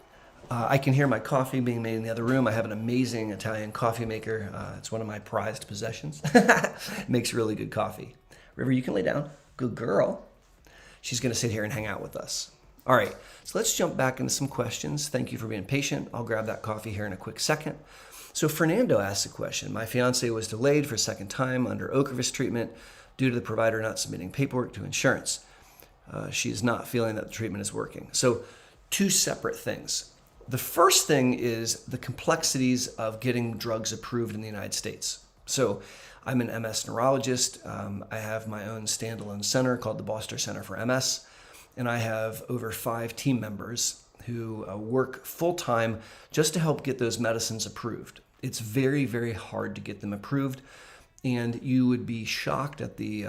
I can hear my coffee being made in the other room. I have an amazing Italian coffee maker. It's one of my prized possessions. Makes really good coffee. River, you can lay down. Good girl. She's going to sit here and hang out with us. All right, so let's jump back into some questions. Thank you for being patient. I'll grab that coffee here in a quick second. So Fernando asked a question. My fiance was delayed for a second time under Ocrevus treatment due to the provider not submitting paperwork to insurance. She is not feeling that the treatment is working. So two separate things. The first thing is the complexities of getting drugs approved in the United States. So I'm an MS neurologist. I have my own standalone center called the Boster Center for MS, and I have over 5 team members who work full-time just to help get those medicines approved. It's very, very hard to get them approved, and you would be shocked at the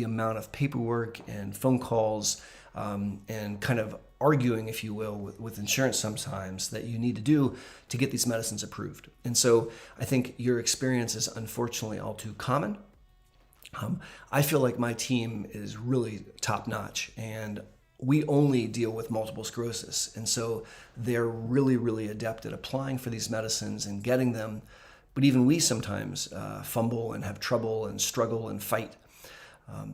amount of paperwork and phone calls and kind of arguing, if you will, with insurance sometimes that you need to do to get these medicines approved. And so I think your experience is unfortunately all too common. I feel like my team is really top notch, and we only deal with multiple sclerosis. And so they're really, really adept at applying for these medicines and getting them. But even we sometimes fumble and have trouble and struggle and fight.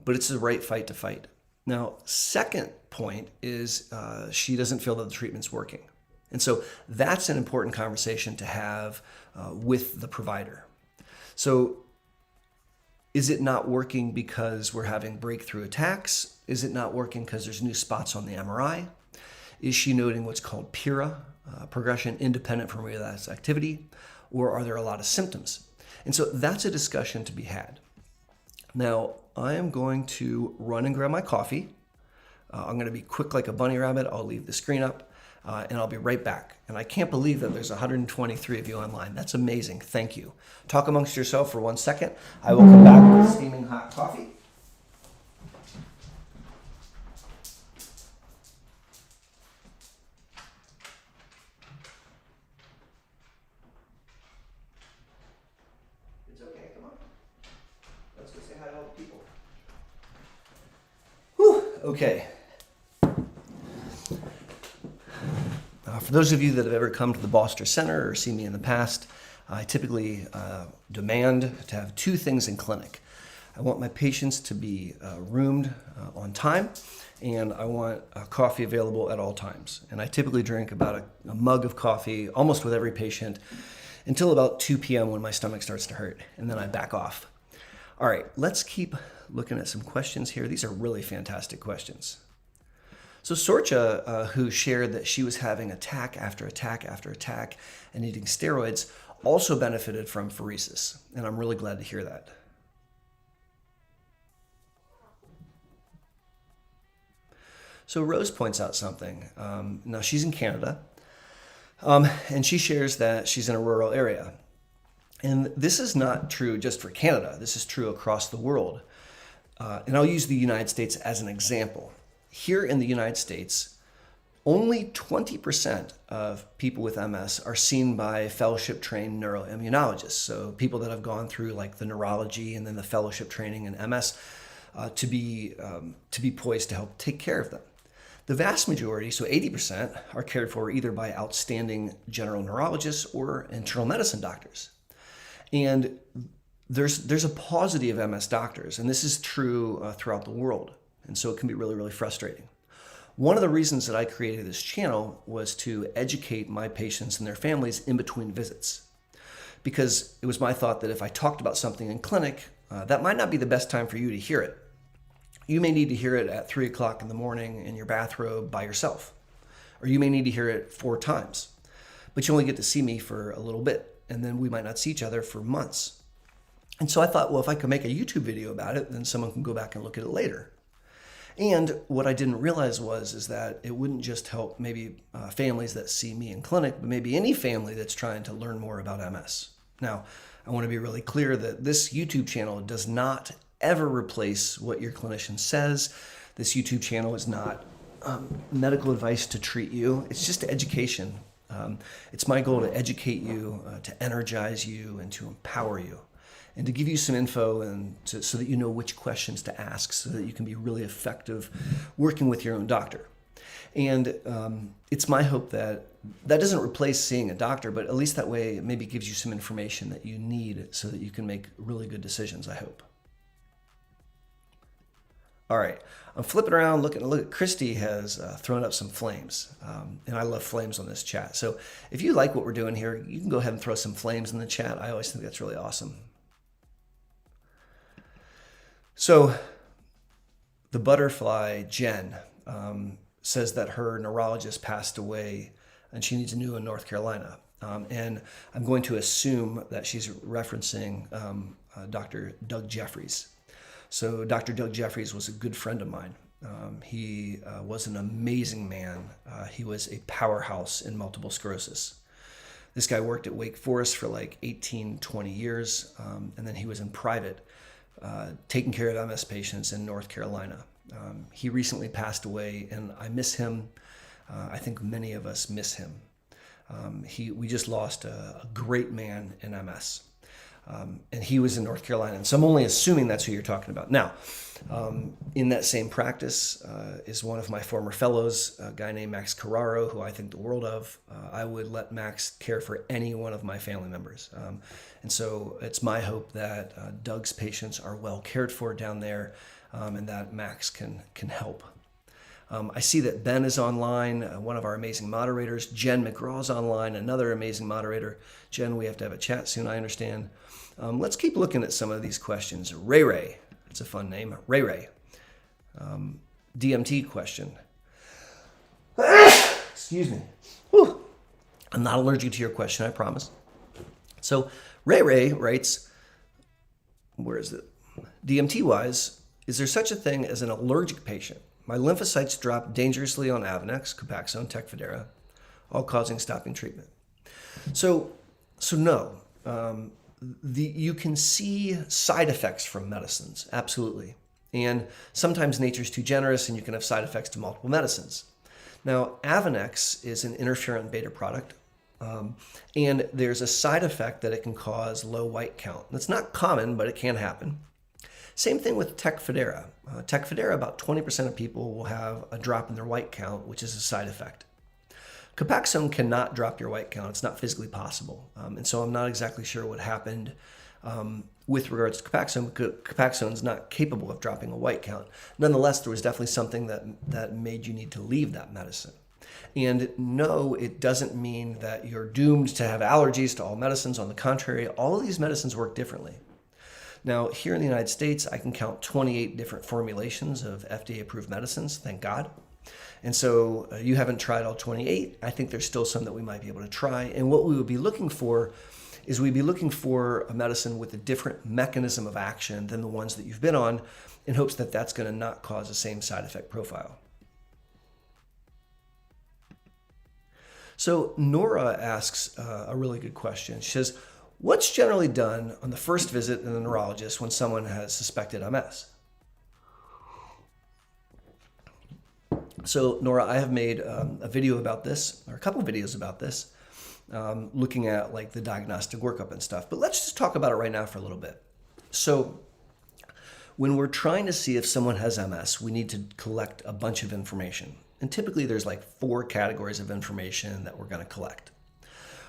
But it's the right fight to fight. Now, second point is she doesn't feel that the treatment's working. And so that's an important conversation to have with the provider. So is it not working because we're having breakthrough attacks? Is it not working because there's new spots on the MRI? Is she noting what's called PIRA, progression independent from relapse activity? Or are there a lot of symptoms? And so that's a discussion to be had. Now, I am going to run and grab my coffee. I'm going to be quick like a bunny rabbit. I'll leave the screen up and I'll be right back. And I can't believe that there's 123 of you online. That's amazing. Thank you. Talk amongst yourself for 1 second. I will come back with steaming hot coffee. It's okay. Come on. Let's go say hi to all the people. Whew. Okay. For those of you that have ever come to the Boster Center or seen me in the past, I typically demand to have two things in clinic. I want my patients to be roomed on time, and I want coffee available at all times. And I typically drink about a mug of coffee almost with every patient until about 2 p.m. when my stomach starts to hurt, and then I back off. All right, let's keep looking at some questions here. These are really fantastic questions. So Sorcha, who shared that she was having attack after attack after attack and needing steroids, also benefited from pheresis, and I'm really glad to hear that. So Rose points out something. Now she's in Canada, and she shares that she's in a rural area. And this is not true just for Canada. This is true across the world. And I'll use the United States as an example. Here in the United States, only 20% of people with MS are seen by fellowship-trained neuroimmunologists. So people that have gone through like the neurology and then the fellowship training in MS to be poised to help take care of them. The vast majority, so 80%, are cared for either by outstanding general neurologists or internal medicine doctors. And there's a paucity of MS doctors, and this is true throughout the world. And so it can be really, really frustrating. One of the reasons that I created this channel was to educate my patients and their families in between visits. Because it was my thought that if I talked about something in clinic, that might not be the best time for you to hear it. You may need to hear it at 3 o'clock in the morning in your bathrobe by yourself. Or you may need to hear it 4 times. But you only get to see me for a little bit, and then we might not see each other for months. And so I thought, well, if I could make a YouTube video about it, then someone can go back and look at it later. And what I didn't realize is that it wouldn't just help maybe families that see me in clinic, but maybe any family that's trying to learn more about MS. Now, I want to be really clear that this YouTube channel does not ever replace what your clinician says. This YouTube channel is not medical advice to treat you. It's just education. It's my goal to educate you, to energize you, and to empower you. And to give you some info and so that you know which questions to ask so that you can be really effective working with your own doctor. And it's my hope that that doesn't replace seeing a doctor, but at least that way it maybe gives you some information that you need so that you can make really good decisions, I hope. All right, I'm flipping around, look, Christy has thrown up some flames, and I love flames on this chat. So if you like what we're doing here, you can go ahead and throw some flames in the chat. I always think that's really awesome. So the butterfly, Jen, says that her neurologist passed away and she needs a new in North Carolina. And I'm going to assume that she's referencing Dr. Doug Jeffries. So Dr. Doug Jeffries was a good friend of mine. He was an amazing man. He was a powerhouse in multiple sclerosis. This guy worked at Wake Forest for like 18, 20 years, and then he was in private taking care of MS patients in North Carolina. He recently passed away, and I miss him. I think many of us miss him. We just lost a great man in MS. And he was in North Carolina. And so I'm only assuming that's who you're talking about. Now, in that same practice is one of my former fellows, a guy named Max Carraro, who I think the world of. I would let Max care for any one of my family members. And so it's my hope that Doug's patients are well cared for down there, and that Max can help. I see that Ben is online, one of our amazing moderators. Jen McGraw's online, another amazing moderator. Jen, we have to have a chat soon, I understand. Let's keep looking at some of these questions. Ray, it's a fun name. Ray. DMT question. Excuse me. Whew. I'm not allergic to your question, I promise. So Ray writes, where is it? DMT-wise, is there such a thing as an allergic patient? My lymphocytes dropped dangerously on Avenex, Copaxone, Tecfidera, all causing stopping treatment. So no. You can see side effects from medicines, absolutely. And sometimes nature's too generous and you can have side effects to multiple medicines. Now, Avenex is an interferon beta product, and there's a side effect that it can cause low white count. That's not common, but it can happen. Same thing with Tecfidera. Tecfidera, about 20% of people will have a drop in their white count, which is a side effect. Copaxone cannot drop your white count. It's not physically possible. And so I'm not exactly sure what happened with regards to Copaxone. Copaxone is not capable of dropping a white count. Nonetheless, there was definitely something that made you need to leave that medicine. And no, it doesn't mean that you're doomed to have allergies to all medicines. On the contrary, all of these medicines work differently. Now, here in the United States, I can count 28 different formulations of FDA-approved medicines, thank God. And so you haven't tried all 28. I think there's still some that we might be able to try. And what we would be looking for is we'd be looking for a medicine with a different mechanism of action than the ones that you've been on, in hopes that that's going to not cause the same side effect profile. So Nora asks a really good question. She says, what's generally done on the first visit in the neurologist when someone has suspected MS? So Nora, I have made a video about this, or a couple of videos about this, looking at like the diagnostic workup and stuff. But let's just talk about it right now for a little bit. So when we're trying to see if someone has MS, we need to collect a bunch of information. And typically there's like 4 categories of information that we're going to collect.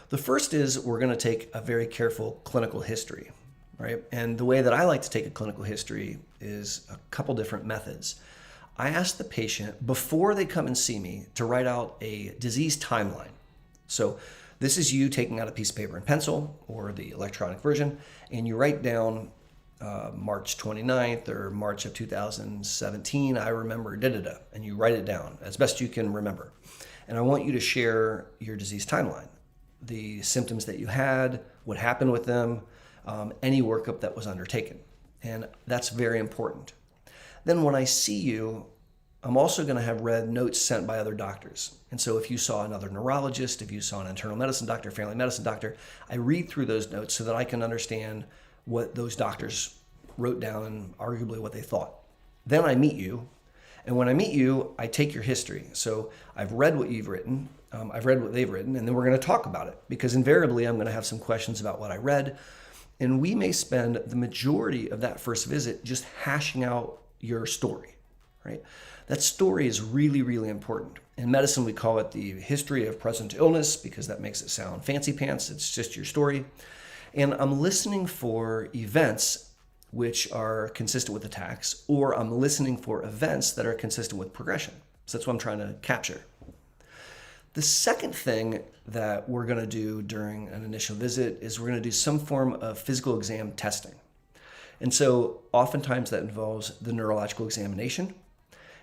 The first is we're going to take a very careful clinical history, right? And the way that I like to take a clinical history is a couple different methods. I ask the patient before they come and see me to write out a disease timeline. So this is you taking out a piece of paper and pencil, or the electronic version, and you write down March 29th or March of 2017, I remember da-da-da, and you write it down as best you can remember. And I want you to share your disease timeline, the symptoms that you had, what happened with them, any workup that was undertaken. And that's very important. Then when I see you, I'm also going to have read notes sent by other doctors. And so if you saw another neurologist, if you saw an internal medicine doctor, family medicine doctor, I read through those notes so that I can understand what those doctors wrote down and arguably what they thought. Then I meet you. And when I meet you, I take your history. So I've read what you've written. I've read what they've written, and then we're going to talk about it, because invariably I'm going to have some questions about what I read. And we may spend the majority of that first visit just hashing out your story, right? That story is really, really important. In medicine, we call it the history of present illness, because that makes it sound fancy pants. It's just your story. And I'm listening for events which are consistent with attacks, or I'm listening for events that are consistent with progression. So that's what I'm trying to capture. The second thing that we're going to do during an initial visit is we're going to do some form of physical exam testing. And so oftentimes that involves the neurological examination.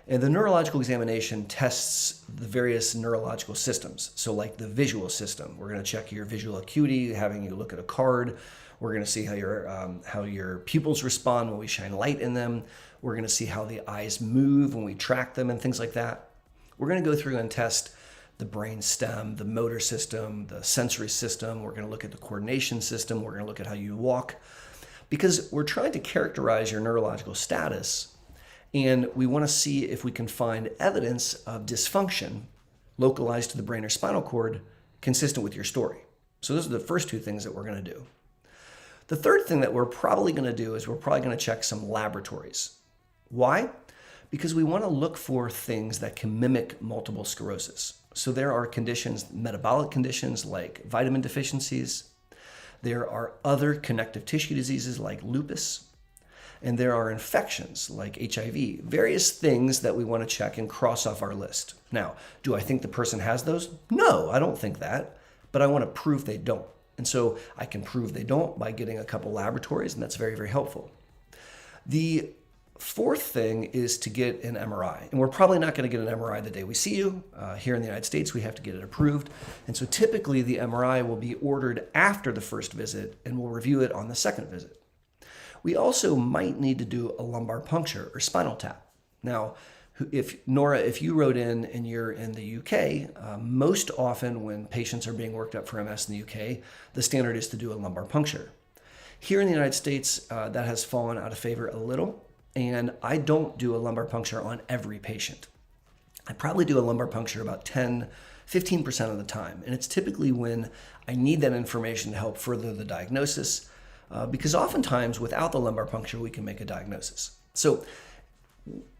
And the neurological examination tests the various neurological systems. So like the visual system, we're going to check your visual acuity, having you look at a card. We're going to see how your pupils respond when we shine light in them. We're going to see how the eyes move when we track them and things like that. We're going to go through and test the brain stem, the motor system, the sensory system. We're going to look at the coordination system. We're going to look at how you walk, because we're trying to characterize your neurological status. And we want to see if we can find evidence of dysfunction localized to the brain or spinal cord consistent with your story. So those are the first 2 things that we're going to do. The third thing that we're probably going to do is we're probably going to check some laboratories. Why? Because we want to look for things that can mimic multiple sclerosis. So there are conditions, metabolic conditions like vitamin deficiencies. There are other connective tissue diseases like lupus. And there are infections like HIV, various things that we want to check and cross off our list. Now, do I think the person has those? No, I don't think that, but I want to prove they don't. And so I can prove they don't by getting a couple laboratories, and that's very, very helpful. The fourth thing is to get an MRI. And we're probably not going to get an MRI the day we see you. Here in the United States, we have to get it approved. And so typically the MRI will be ordered after the first visit, and we'll review it on the second visit. We also might need to do a lumbar puncture or spinal tap. Now, if Nora, if you wrote in and you're in the UK, most often when patients are being worked up for MS in the UK, the standard is to do a lumbar puncture. Here in the United States, that has fallen out of favor a little, and I don't do a lumbar puncture on every patient. I probably do a lumbar puncture about 15% of the time, and it's typically when I need that information to help further the diagnosis, because oftentimes without the lumbar puncture, we can make a diagnosis. So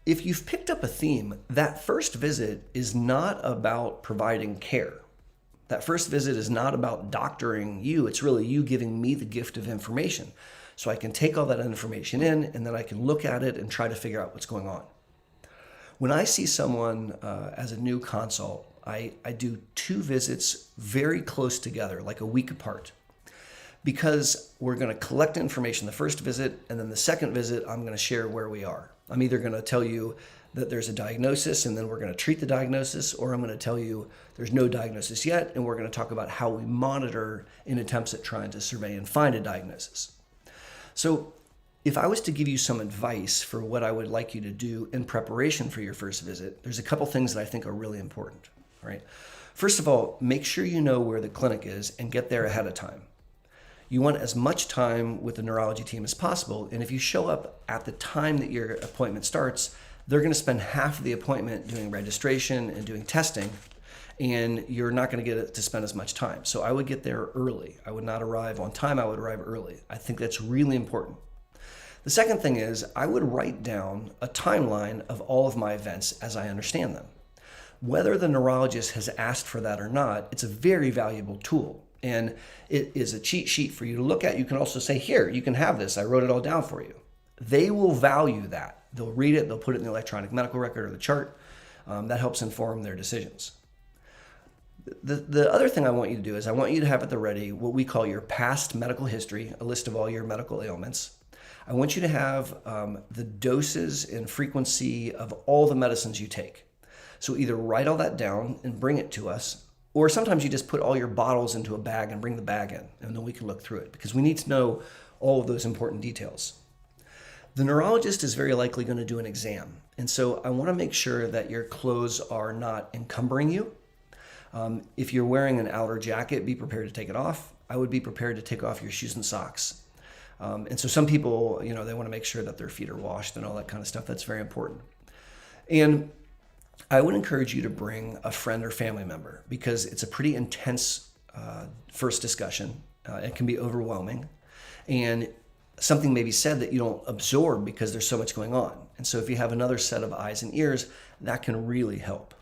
if you've picked up a theme, that first visit is not about providing care. That first visit is not about doctoring you. It's really you giving me the gift of information. So I can take all that information in, and then I can look at it and try to figure out what's going on. When I see someone as a new consult, I do 2 visits very close together, like a week apart. Because we're going to collect information the first visit, and then the second visit, I'm going to share where we are. I'm either going to tell you that there's a diagnosis, and then we're going to treat the diagnosis, or I'm going to tell you there's no diagnosis yet, and we're going to talk about how we monitor in attempts at trying to survey and find a diagnosis. So if I was to give you some advice for what I would like you to do in preparation for your first visit, there's a couple things that I think are really important. All right. First of all, make sure you know where the clinic is and get there ahead of time. You want as much time with the neurology team as possible, and if you show up at the time that your appointment starts, they're going to spend half of the appointment doing registration and doing testing, and you're not going to get to spend as much time. So I would get there early. I would not arrive on time. I would arrive early. I think that's really important. The second thing is I would write down a timeline of all of my events as I understand them. Whether the neurologist has asked for that or not, it's a very valuable tool. And it is a cheat sheet for you to look at. You can also say, here, you can have this. I wrote it all down for you. They will value that. They'll read it. They'll put it in the electronic medical record or the chart. That helps inform their decisions. The other thing I want you to do is I want you to have at the ready what we call your past medical history, a list of all your medical ailments. I want you to have the doses and frequency of all the medicines you take. So either write all that down and bring it to us, or sometimes you just put all your bottles into a bag and bring the bag in, and then we can look through it because we need to know all of those important details. The neurologist is very likely going to do an exam, and so I want to make sure that your clothes are not encumbering you. If you're wearing an outer jacket, be prepared to take it off. I would be prepared to take off your shoes and socks. And so some people, they want to make sure that their feet are washed and all that kind of stuff. That's very important. And I would encourage you to bring a friend or family member because it's a pretty intense first discussion. It can be overwhelming. And something may be said that you don't absorb because there's so much going on. And so if you have another set of eyes and ears, that can really help.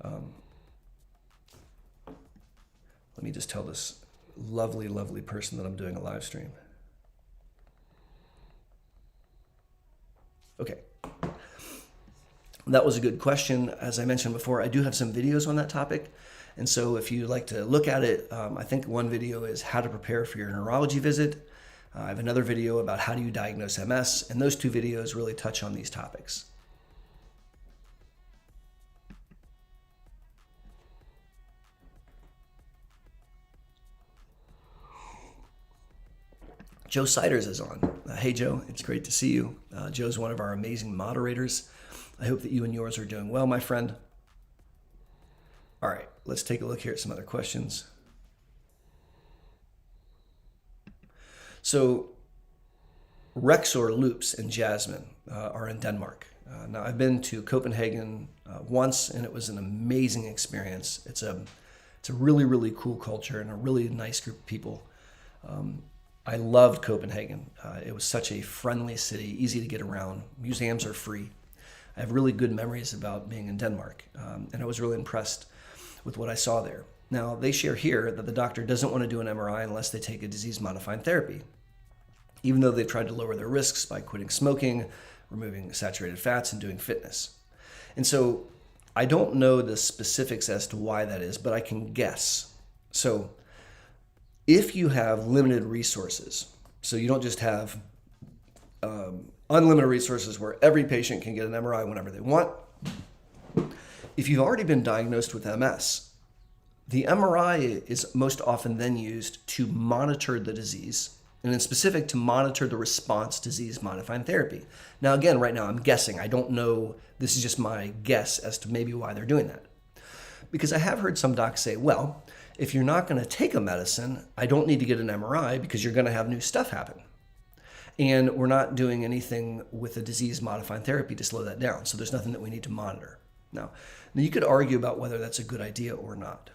Let me just tell this lovely, lovely person that I'm doing a live stream. Okay. That was a good question. As I mentioned before, I do have some videos on that topic. And so if you'd like to look at it, I think one video is how to prepare for your neurology visit. I have another video about how do you diagnose MS, and those 2 videos really touch on these topics. Joe Siders is on. Hey, Joe, it's great to see you. Joe's one of our amazing moderators. I hope that you and yours are doing well, my friend. All right, let's take a look here at some other questions. So Rexor Loops and Jasmine are in Denmark. Now, I've been to Copenhagen once, and it was an amazing experience. It's a really, really cool culture and a really nice group of people. I loved Copenhagen. It was such a friendly city, easy to get around. Museums are free. I have really good memories about being in Denmark, and I was really impressed with what I saw there. Now, they share here that the doctor doesn't want to do an MRI unless they take a disease-modifying therapy, even though they've tried to lower their risks by quitting smoking, removing saturated fats, and doing fitness. And so I don't know the specifics as to why that is, but I can guess. So if you have limited resources, so you don't just have unlimited resources where every patient can get an MRI whenever they want, if you've already been diagnosed with MS, the MRI is most often then used to monitor the disease, and in specific to monitor the response to disease-modifying therapy. Now, again, right now I'm guessing. I don't know. This is just my guess as to maybe why they're doing that. Because I have heard some docs say, well, if you're not going to take a medicine, I don't need to get an MRI because you're going to have new stuff happen. And we're not doing anything with a disease-modifying therapy to slow that down. So there's nothing that we need to monitor. Now you could argue about whether that's a good idea or not.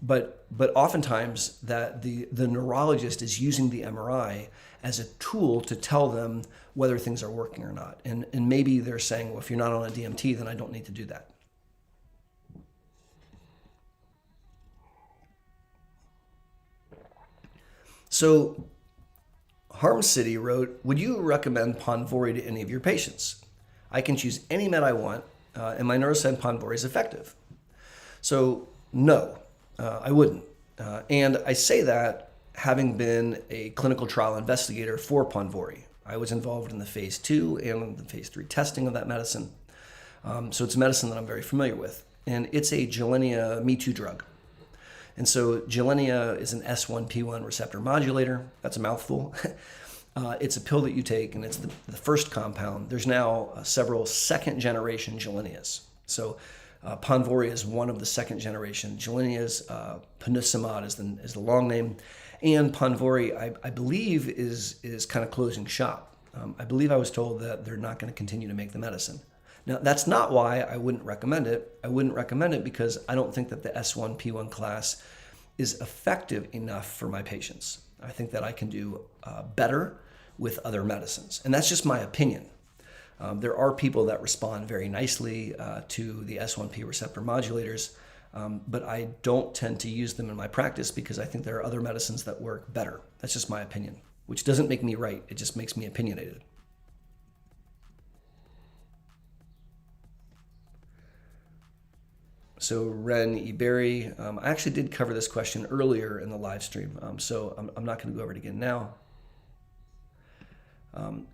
But oftentimes that the neurologist is using the MRI as a tool to tell them whether things are working or not. And maybe they're saying, well, if you're not on a DMT, then I don't need to do that. So Harm City wrote, would you recommend Ponvory to any of your patients? I can choose any med I want, and my nurse said Ponvory is effective. So no. I wouldn't. And I say that having been a clinical trial investigator for Ponvory. I was involved in the phase 2 and the phase 3 testing of that medicine. So it's a medicine that I'm very familiar with. And it's a Gilenya Me-Too drug. And so Gilenya is an S1P1 receptor modulator. That's a mouthful. It's a pill that you take, and it's the first compound. There's now several second-generation Gilenyas. So Ponvory is one of the second generation. Gilenya's Ponesimod is the long name. And Ponvory, I believe, is kind of closing shop. I believe I was told that they're not going to continue to make the medicine. Now, that's not why I wouldn't recommend it. I wouldn't recommend it because I don't think that the S1P1 class is effective enough for my patients. I think that I can do better with other medicines. And that's just my opinion. There are people that respond very nicely to the S1P receptor modulators, but I don't tend to use them in my practice because I think there are other medicines that work better. That's just my opinion, which doesn't make me right. It just makes me opinionated. So Ren Iberi, I actually did cover this question earlier in the live stream, so I'm not going to go over it again now.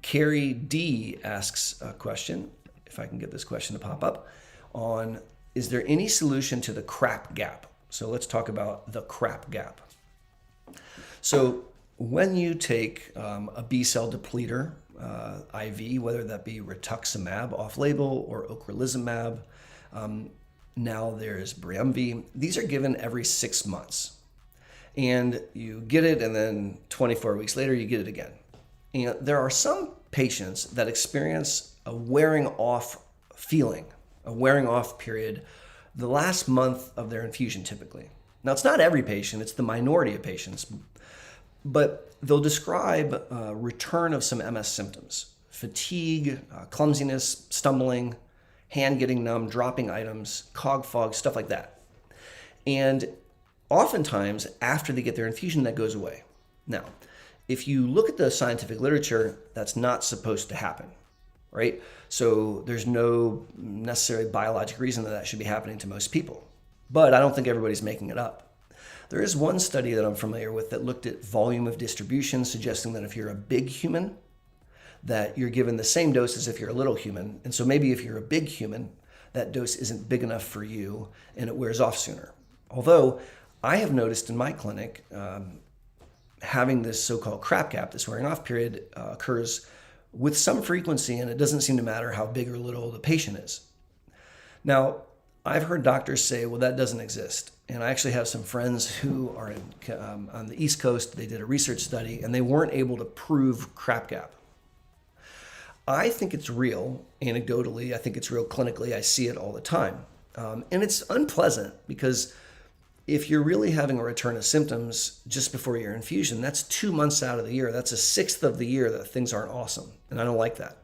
Carrie D asks a question, if I can get this question to pop up, on is there any solution to the crap gap? So let's talk about the crap gap. So when you take a B-cell depleter, IV, whether that be rituximab off-label or ocrelizumab, now there's Briumvi, these are given every 6 months. And you get it, and then 24 weeks later, you get it again. And there are some patients that experience a wearing off feeling, a wearing off period, the last month of their infusion typically. Now, it's not every patient, it's the minority of patients, but they'll describe a return of some MS symptoms, fatigue, clumsiness, stumbling, hand getting numb, dropping items, cog fog, stuff like that. And oftentimes, after they get their infusion, that goes away. Now, if you look at the scientific literature, that's not supposed to happen, right? So there's no necessary biologic reason that should be happening to most people. But I don't think everybody's making it up. There is one study that I'm familiar with that looked at volume of distribution, suggesting that if you're a big human, that you're given the same dose as if you're a little human. And so maybe if you're a big human, that dose isn't big enough for you and it wears off sooner. Although I have noticed in my clinic, having this so-called crap gap, this wearing off period, occurs with some frequency, and it doesn't seem to matter how big or little the patient is. Now, I've heard doctors say, well, that doesn't exist. And I actually have some friends who are on the East Coast. They did a research study, and they weren't able to prove crap gap. I think it's real anecdotally. I think it's real clinically. I see it all the time. And it's unpleasant because if you're really having a return of symptoms just before your infusion, that's 2 months out of the year. That's a sixth of the year that things aren't awesome. And I don't like that.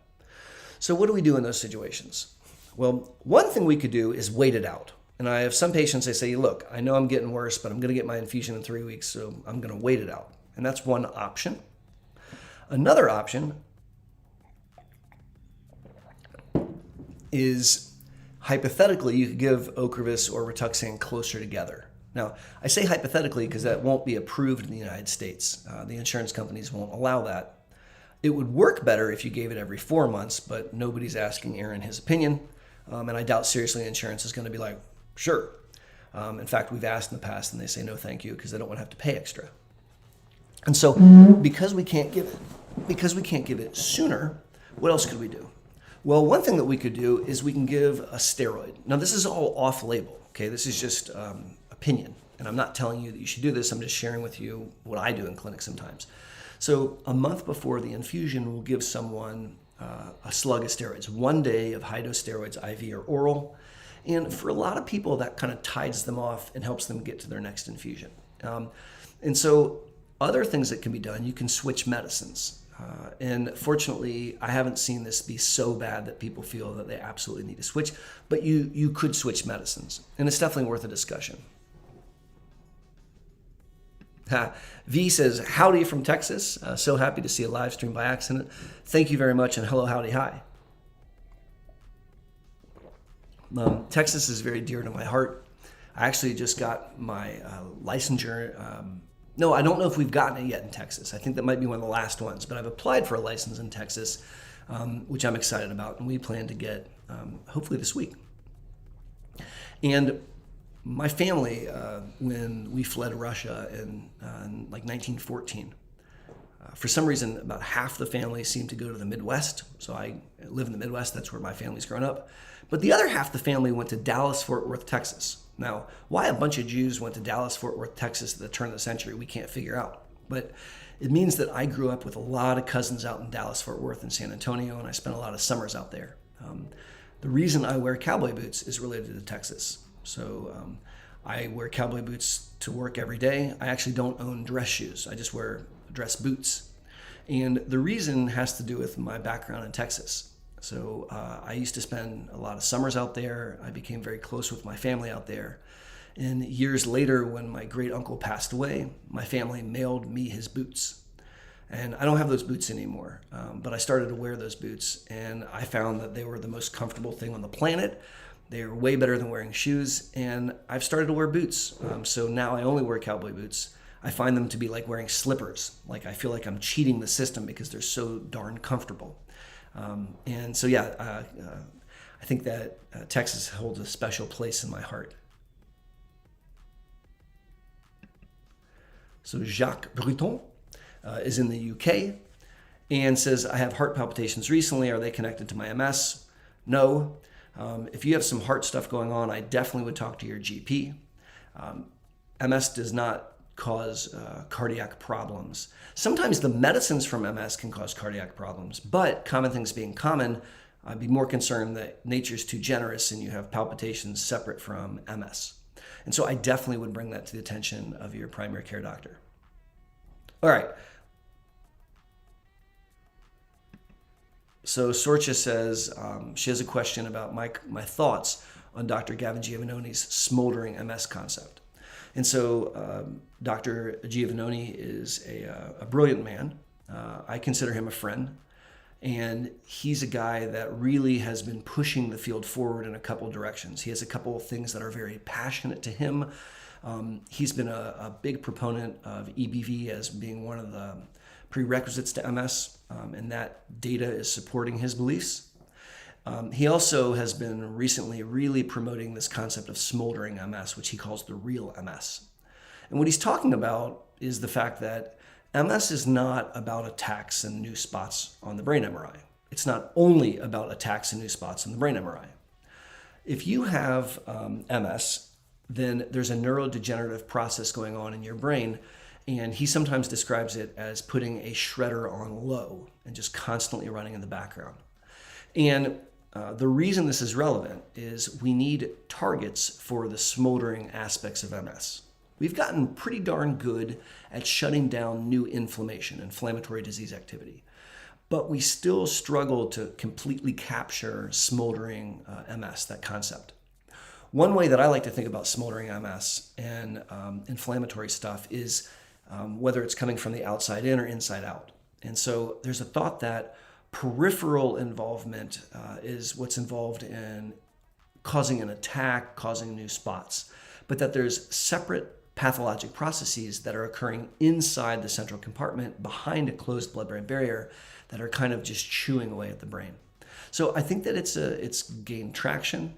So what do we do in those situations? Well, one thing we could do is wait it out. And I have some patients, they say, look, I know I'm getting worse, but I'm going to get my infusion in 3 weeks, so I'm going to wait it out. And that's one option. Another option is, hypothetically, you could give Ocrevus or Rituxan closer together. Now, I say hypothetically because that won't be approved in the United States. The insurance companies won't allow that. It would work better if you gave it every 4 months, but nobody's asking Aaron his opinion. And I doubt seriously insurance is going to be like, sure. In fact, we've asked in the past and they say no thank you because they don't want to have to pay extra. And so because we can't give it sooner, what else could we do? Well, one thing that we could do is we can give a steroid. Now, this is all off-label, okay? This is just opinion. And I'm not telling you that you should do this. I'm just sharing with you what I do in clinic sometimes. So a month before the infusion, we'll give someone a slug of steroids, 1 day of high-dose steroids, IV or oral. And for a lot of people, that kind of tides them off and helps them get to their next infusion. And so other things that can be done, you can switch medicines. And fortunately, I haven't seen this be so bad that people feel that they absolutely need to switch, but you could switch medicines. And it's definitely worth a discussion. V says, howdy from Texas. So happy to see a live stream by accident. Thank you very much, and hello, howdy, hi. Texas is very dear to my heart. I actually just got my licensure. No, I don't know if we've gotten it yet in Texas. I think that might be one of the last ones, but I've applied for a license in Texas, which I'm excited about, and we plan to get hopefully this week. And my family, when we fled Russia in like 1914, for some reason, about half the family seemed to go to the Midwest. So I live in the Midwest. That's where my family's grown up. But the other half of the family went to Dallas, Fort Worth, Texas. Now, why a bunch of Jews went to Dallas, Fort Worth, Texas at the turn of the century, we can't figure out. But it means that I grew up with a lot of cousins out in Dallas, Fort Worth, and San Antonio, and I spent a lot of summers out there. The reason I wear cowboy boots is related to Texas. So I wear cowboy boots to work every day. I actually don't own dress shoes. I just wear dress boots. And the reason has to do with my background in Texas. So I used to spend a lot of summers out there. I became very close with my family out there. And years later, when my great uncle passed away, my family mailed me his boots. And I don't have those boots anymore, but I started to wear those boots, and I found that they were the most comfortable thing on the planet. They are way better than wearing shoes, and I've started to wear boots. So now I only wear cowboy boots. I find them to be like wearing slippers. Like I feel like I'm cheating the system because they're so darn comfortable. And so, yeah, I think that Texas holds a special place in my heart. So Jacques Breton is in the UK and says, I have heart palpitations recently. Are they connected to my MS? No. If you have some heart stuff going on, I definitely would talk to your GP. MS does not cause cardiac problems. Sometimes the medicines from MS can cause cardiac problems, but common things being common, I'd be more concerned that nature's too generous and you have palpitations separate from MS. And so I definitely would bring that to the attention of your primary care doctor. All right. So Sorcha says she has a question about my thoughts on Dr. Gavin Giovannoni's smoldering MS concept. And so Dr. Giovannoni is a brilliant man. I consider him a friend. And he's a guy that really has been pushing the field forward in a couple directions. He has a couple of things that are very passionate to him. He's been a big proponent of EBV as being one of the prerequisites to MS, and that data is supporting his beliefs. He also has been recently really promoting this concept of smoldering MS, which he calls the real MS. And what he's talking about is the fact that MS is not about attacks and new spots on the brain MRI. It's not only about attacks and new spots on the brain MRI. If you have MS, then there's a neurodegenerative process going on in your brain, and he sometimes describes it as putting a shredder on low and just constantly running in the background. And the reason this is relevant is we need targets for the smoldering aspects of MS. We've gotten pretty darn good at shutting down new inflammatory disease activity. But we still struggle to completely capture smoldering MS, that concept. One way that I like to think about smoldering MS and inflammatory stuff is whether it's coming from the outside in or inside out. And so there's a thought that peripheral involvement is what's involved in causing an attack, causing new spots, but that there's separate pathologic processes that are occurring inside the central compartment behind a closed blood-brain barrier that are kind of just chewing away at the brain. So I think that it's gained traction.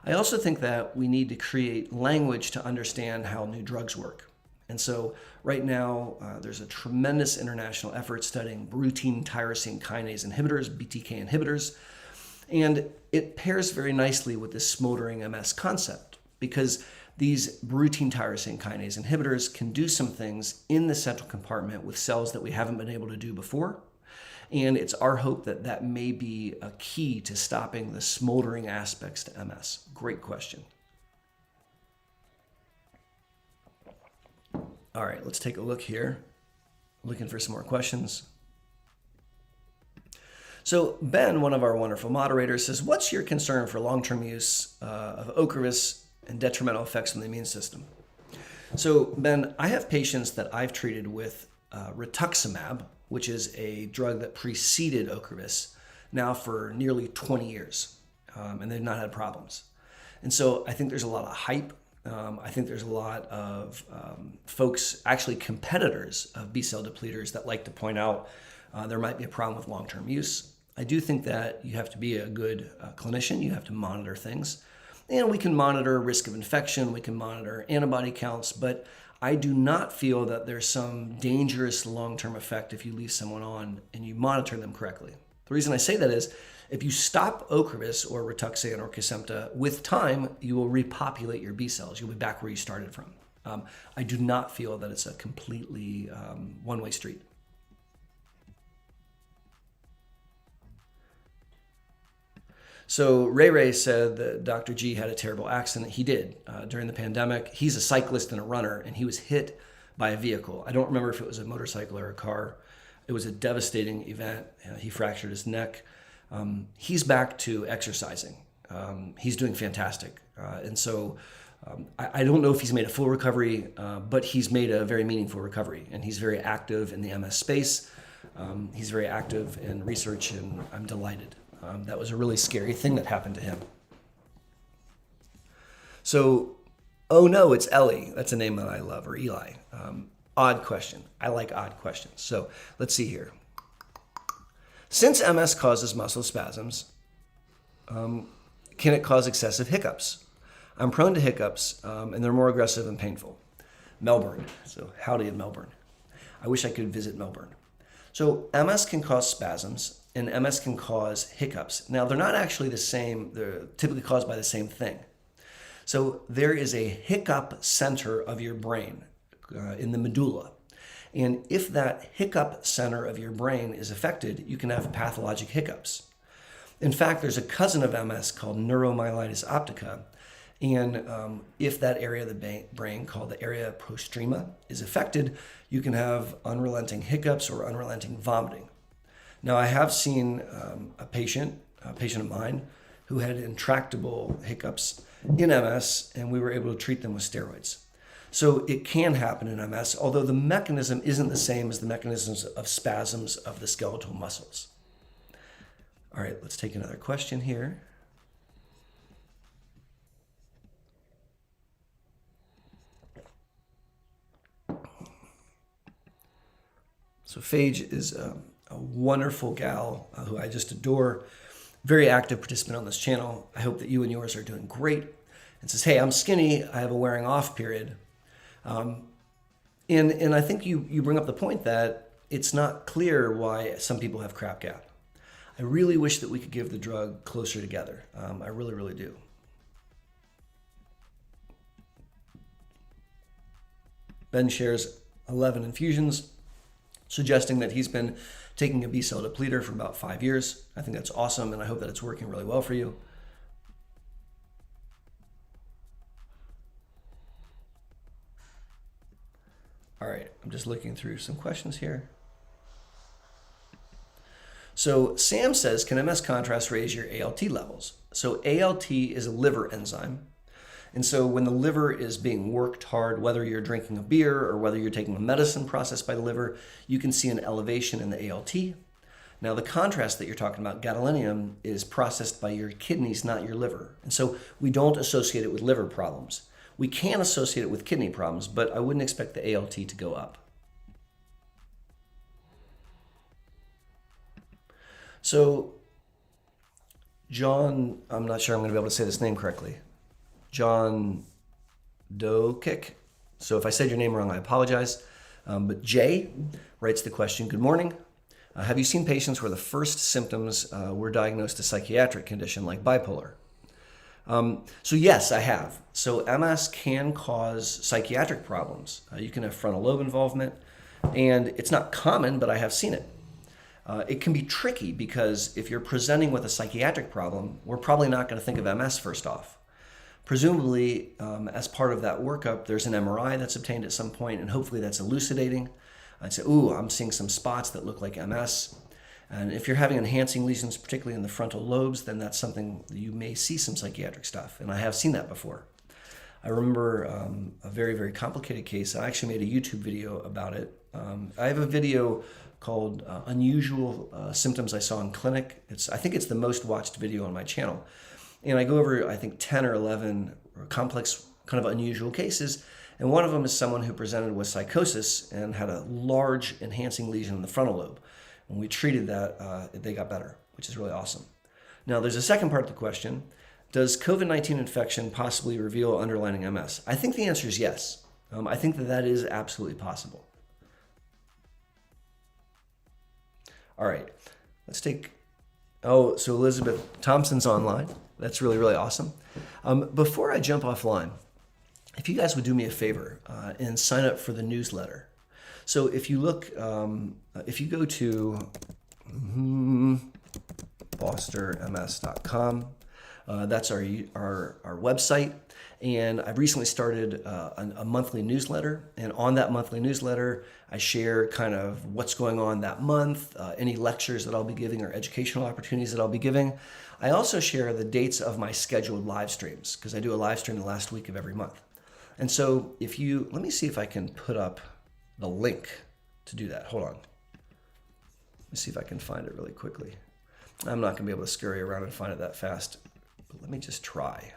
I also think that we need to create language to understand how new drugs work. And so right now, there's a tremendous international effort studying routine tyrosine kinase inhibitors, BTK inhibitors, and it pairs very nicely with this smoldering MS concept because these routine tyrosine kinase inhibitors can do some things in the central compartment with cells that we haven't been able to do before. And it's our hope that that may be a key to stopping the smoldering aspects to MS. Great question. All right, let's take a look here. Looking for some more questions. So Ben, one of our wonderful moderators, says, what's your concern for long-term use of Ocrevus and detrimental effects on the immune system? So Ben, I have patients that I've treated with rituximab, which is a drug that preceded Ocrevus, now for nearly 20 years, and they've not had problems. And so I think there's a lot of hype. I think there's a lot of folks, actually competitors of B-cell depleters, that like to point out there might be a problem with long-term use. I do think that you have to be a good clinician. You have to monitor things. And we can monitor risk of infection. We can monitor antibody counts. But I do not feel that there's some dangerous long-term effect if you leave someone on and you monitor them correctly. The reason I say that is if you stop Ocrevus or Rituxan or Kesimpta, with time, you will repopulate your B cells. You'll be back where you started from. I do not feel that it's a completely one-way street. So Ray said that Dr. G had a terrible accident. He did during the pandemic. He's a cyclist and a runner, and he was hit by a vehicle. I don't remember if it was a motorcycle or a car. It was a devastating event. He fractured his neck. He's back to exercising. He's doing fantastic. And so I don't know if he's made a full recovery, but he's made a very meaningful recovery, and he's very active in the MS space. He's very active in research, and I'm delighted. That was a really scary thing that happened to him. So, oh no, it's Ellie. That's a name that I love, or Eli. Odd question. I like odd questions. So let's see here. Since MS causes muscle spasms, can it cause excessive hiccups? I'm prone to hiccups, and they're more aggressive and painful. Melbourne. So howdy in Melbourne. I wish I could visit Melbourne. So MS can cause spasms, and MS can cause hiccups. Now, they're not actually the same. They're typically caused by the same thing. So there is a hiccup center of your brain in the medulla. And if that hiccup center of your brain is affected, you can have pathologic hiccups. In fact, there's a cousin of MS called neuromyelitis optica. And if that area of the brain, called the area postrema, is affected, you can have unrelenting hiccups or unrelenting vomiting. Now, I have seen a patient of mine, who had intractable hiccups in MS, and we were able to treat them with steroids. So it can happen in MS, although the mechanism isn't the same as the mechanisms of spasms of the skeletal muscles. All right, let's take another question here. So Phage is a wonderful gal who I just adore, very active participant on this channel. I hope that you and yours are doing great. And says, hey, I'm skinny. I have a wearing off period. And I think you bring up the point that it's not clear why some people have crap gap. I really wish that we could give the drug closer together. I really, really do. Ben shares 11 infusions, suggesting that he's been taking a B-cell depleter for about 5 years. I think that's awesome, and I hope that it's working really well for you. All right, I'm just looking through some questions here. So Sam says, can MS contrast raise your ALT levels? So ALT is a liver enzyme. And so when the liver is being worked hard, whether you're drinking a beer or whether you're taking a medicine processed by the liver, you can see an elevation in the ALT. Now the contrast that you're talking about, gadolinium, is processed by your kidneys, not your liver. And so we don't associate it with liver problems. We can associate it with kidney problems, but I wouldn't expect the ALT to go up. So John, I'm not sure I'm going to be able to say this name correctly. John Dokik. So if I said your name wrong, I apologize. But Jay writes the question, good morning. Have you seen patients where the first symptoms were diagnosed a psychiatric condition like bipolar? So yes, I have. So MS can cause psychiatric problems. You can have frontal lobe involvement, and it's not common, but I have seen it. It can be tricky because if you're presenting with a psychiatric problem, we're probably not going to think of MS first off. Presumably, as part of that workup, there's an MRI that's obtained at some point, and hopefully that's elucidating. I'd say, ooh, I'm seeing some spots that look like MS. And if you're having enhancing lesions, particularly in the frontal lobes, then that's something that you may see some psychiatric stuff. And I have seen that before. I remember a very, very complicated case. I actually made a YouTube video about it. I have a video called Unusual Symptoms I Saw in Clinic. I think it's the most watched video on my channel. And I go over, I think, 10 or 11 complex, kind of unusual cases. And one of them is someone who presented with psychosis and had a large enhancing lesion in the frontal lobe. When we treated that, they got better, which is really awesome. Now, there's a second part of the question. Does COVID-19 infection possibly reveal underlying MS? I think the answer is yes. I think that is absolutely possible. All right, let's take, so Elizabeth Thompson's online. That's really, really awesome. Before I jump offline, if you guys would do me a favor and sign up for the newsletter. So if you look, if you go to bosterms.com, that's our website. And I've recently started a monthly newsletter. And on that monthly newsletter, I share kind of what's going on that month, any lectures that I'll be giving or educational opportunities that I'll be giving. I also share the dates of my scheduled live streams because I do a live stream the last week of every month. And so if you, let me see if I can put up the link to do that. Hold on. Let me see if I can find it really quickly. I'm not going to be able to scurry around and find it that fast, but let me just try.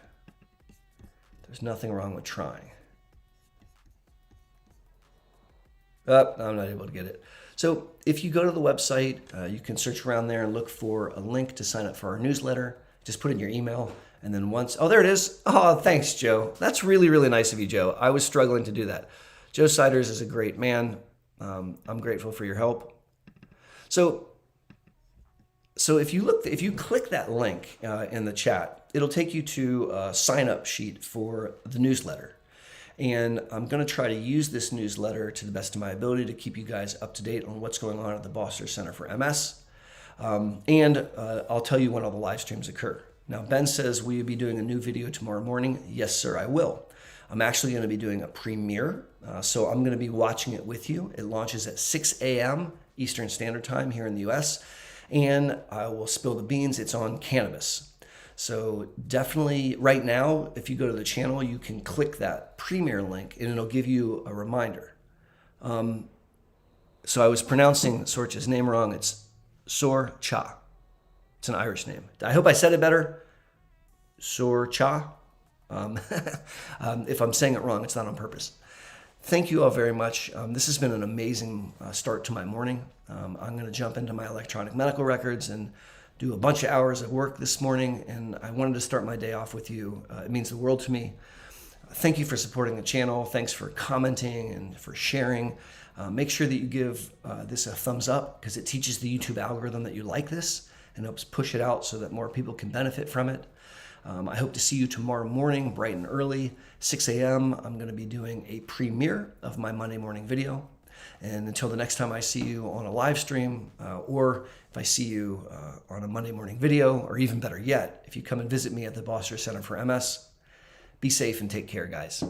There's nothing wrong with trying. I'm not able to get it. So if you go to the website, you can search around there and look for a link to sign up for our newsletter. Just put in your email. And then once, oh, there it is. Oh, thanks, Joe. That's really, really nice of you, Joe. I was struggling to do that. Joe Siders is a great man. I'm grateful for your help. So if you click that link in the chat, it'll take you to a sign-up sheet for the newsletter. And I'm going to try to use this newsletter to the best of my ability to keep you guys up to date on what's going on at the Boster Center for MS. And I'll tell you when all the live streams occur. Now, Ben says, will you be doing a new video tomorrow morning? Yes, sir, I will. I'm actually going to be doing a premiere. So I'm going to be watching it with you. It launches at 6 a.m. Eastern Standard Time here in the US. And I will spill the beans. It's on cannabis. So definitely right now, if you go to the channel, you can click that premiere link and it'll give you a reminder. So I was pronouncing Sorcha's name wrong. It's Sorcha. It's an Irish name. I hope I said it better. Sorcha. If I'm saying it wrong, it's not on purpose. Thank you all very much. This has been an amazing start to my morning. I'm going to jump into my electronic medical records and do a bunch of hours of work this morning, and I wanted to start my day off with you. It means the world to me. Thank you for supporting the channel. Thanks for commenting and for sharing. Make sure that you give this a thumbs up because it teaches the YouTube algorithm that you like this and helps push it out so that more people can benefit from it. I hope to see you tomorrow morning, bright and early, 6 a.m. I'm going to be doing a premiere of my Monday morning video. And until the next time I see you on a live stream, or if I see you on a Monday morning video, or even better yet, if you come and visit me at the Boster Center for MS, be safe and take care, guys.